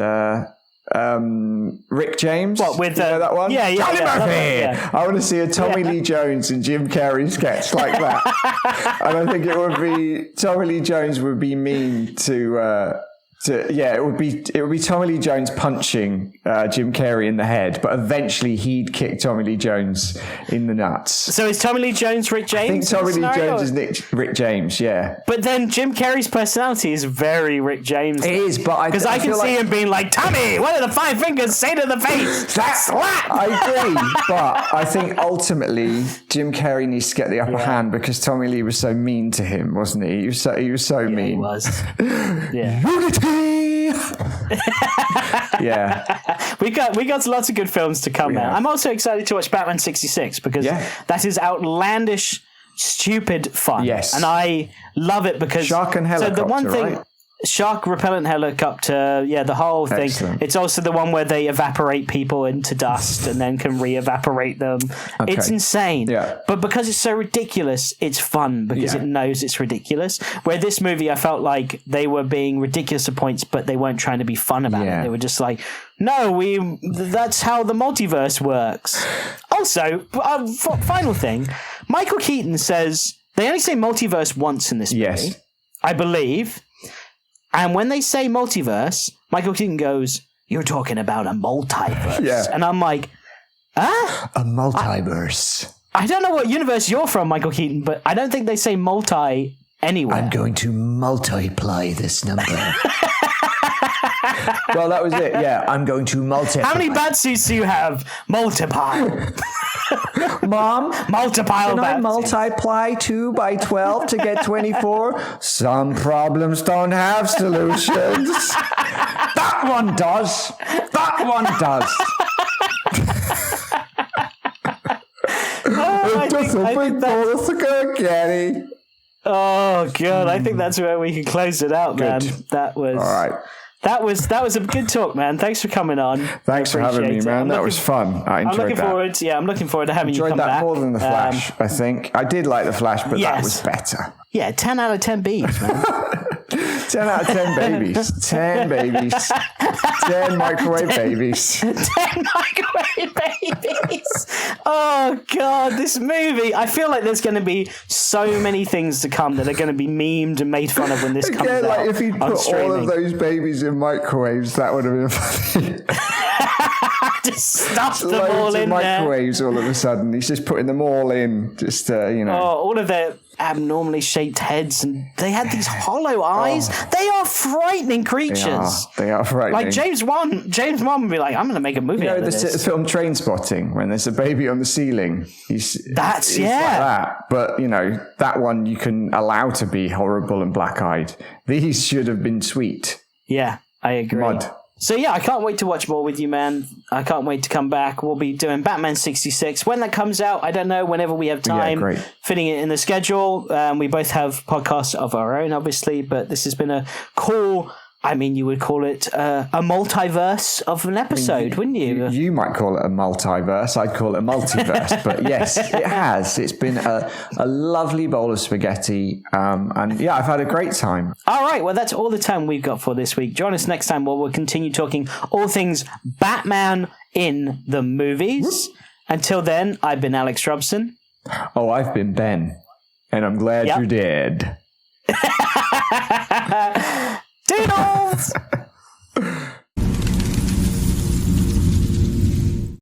Rick James. What, with that one? Yeah, Charlie Murphy. I want to see a Tommy Lee Jones and Jim Carrey sketch like that. And I think it would be Tommy Lee Jones would be mean to it would be Tommy Lee Jones punching Jim Carrey in the head, but eventually he'd kick Tommy Lee Jones in the nuts. So is Tommy Lee Jones Rick James? I think Tommy Lee Jones is Rick James, yeah. But then Jim Carrey's personality is very Rick James. It is, but because I can see him being like, Tommy, what do the five fingers say to the face? Slap! I agree, but I think ultimately Jim Carrey needs to get the upper hand because Tommy Lee was so mean to him, wasn't he? He was so mean. He was. Yeah. Unity! Yeah. We got lots of good films to come out. I'm also excited to watch Batman 66 because that is outlandish, stupid fun. Yes. And I love it because Shark and helicopter, so the one thing right? Shark repellent helicopter, the whole thing. Excellent. It's also the one where they evaporate people into dust and then can re-evaporate them. Okay. It's insane. Yeah. But because it's so ridiculous, it's fun because it knows it's ridiculous. Where this movie, I felt like they were being ridiculous at points, but they weren't trying to be fun about it. They were just like, no, that's how the multiverse works. Also, final thing, Michael Keaton says, they only say multiverse once in this movie, I believe. And when they say multiverse, Michael Keaton goes, you're talking about a multiverse. Yeah. And I'm like, huh? A multiverse. I don't know what universe you're from, Michael Keaton, but I don't think they say multi anywhere. I'm going to multiply this number. Well, that was it. Yeah, I'm going to multiply. How many batsuits do you have? Multiply. Mom, multiply. Can I multiply 2 by 12 to get 24? Some problems don't have solutions. That one does. That one does. Oh, God. I think that's where we can close it out, man. That was... All right. That was a good talk, man. Thanks for coming on. Thanks for having me, man. That was fun. I enjoyed that. I'm looking forward to having you come back. I enjoyed that more than The Flash, I think. I did like The Flash, but that was better. Yeah, 10 out of 10 Bs, man. 10 out of 10 babies. 10 babies. 10 microwave babies. 10 microwave babies. Oh, God, this movie. I feel like there's going to be so many things to come that are going to be memed and made fun of when this comes out. Like if he'd put all of those babies in microwaves, that would have been funny. Just stuff them all in microwaves there. All of a sudden. He's just putting them all in. Just, Oh, all of their abnormally shaped heads, and they had these hollow eyes. They are frightening creatures. They are frightening. Like James Wan would be like, I'm going to make a movie out of this. The film Trainspotting, when there's a baby on the ceiling. It's like that. But, that one you can allow to be horrible and black-eyed. These should have been sweet. Yeah, I agree. Mud. So yeah, I can't wait to watch more with you, man. I can't wait to come back. We'll be doing Batman 66. When that comes out, I don't know, whenever we have time, fitting it in the schedule. We both have podcasts of our own, obviously, but this has been a cool, you would call it a multiverse of an episode, wouldn't you? You might call it a multiverse. I'd call it a multiverse. But yes, it has. It's been a lovely bowl of spaghetti. And yeah, I've had a great time. All right. Well, that's all the time we've got for this week. Join us next time where we'll continue talking all things Batman in the movies. Until then, I've been Alex Robson. Oh, I've been Ben. And I'm glad you're dead. Doodles!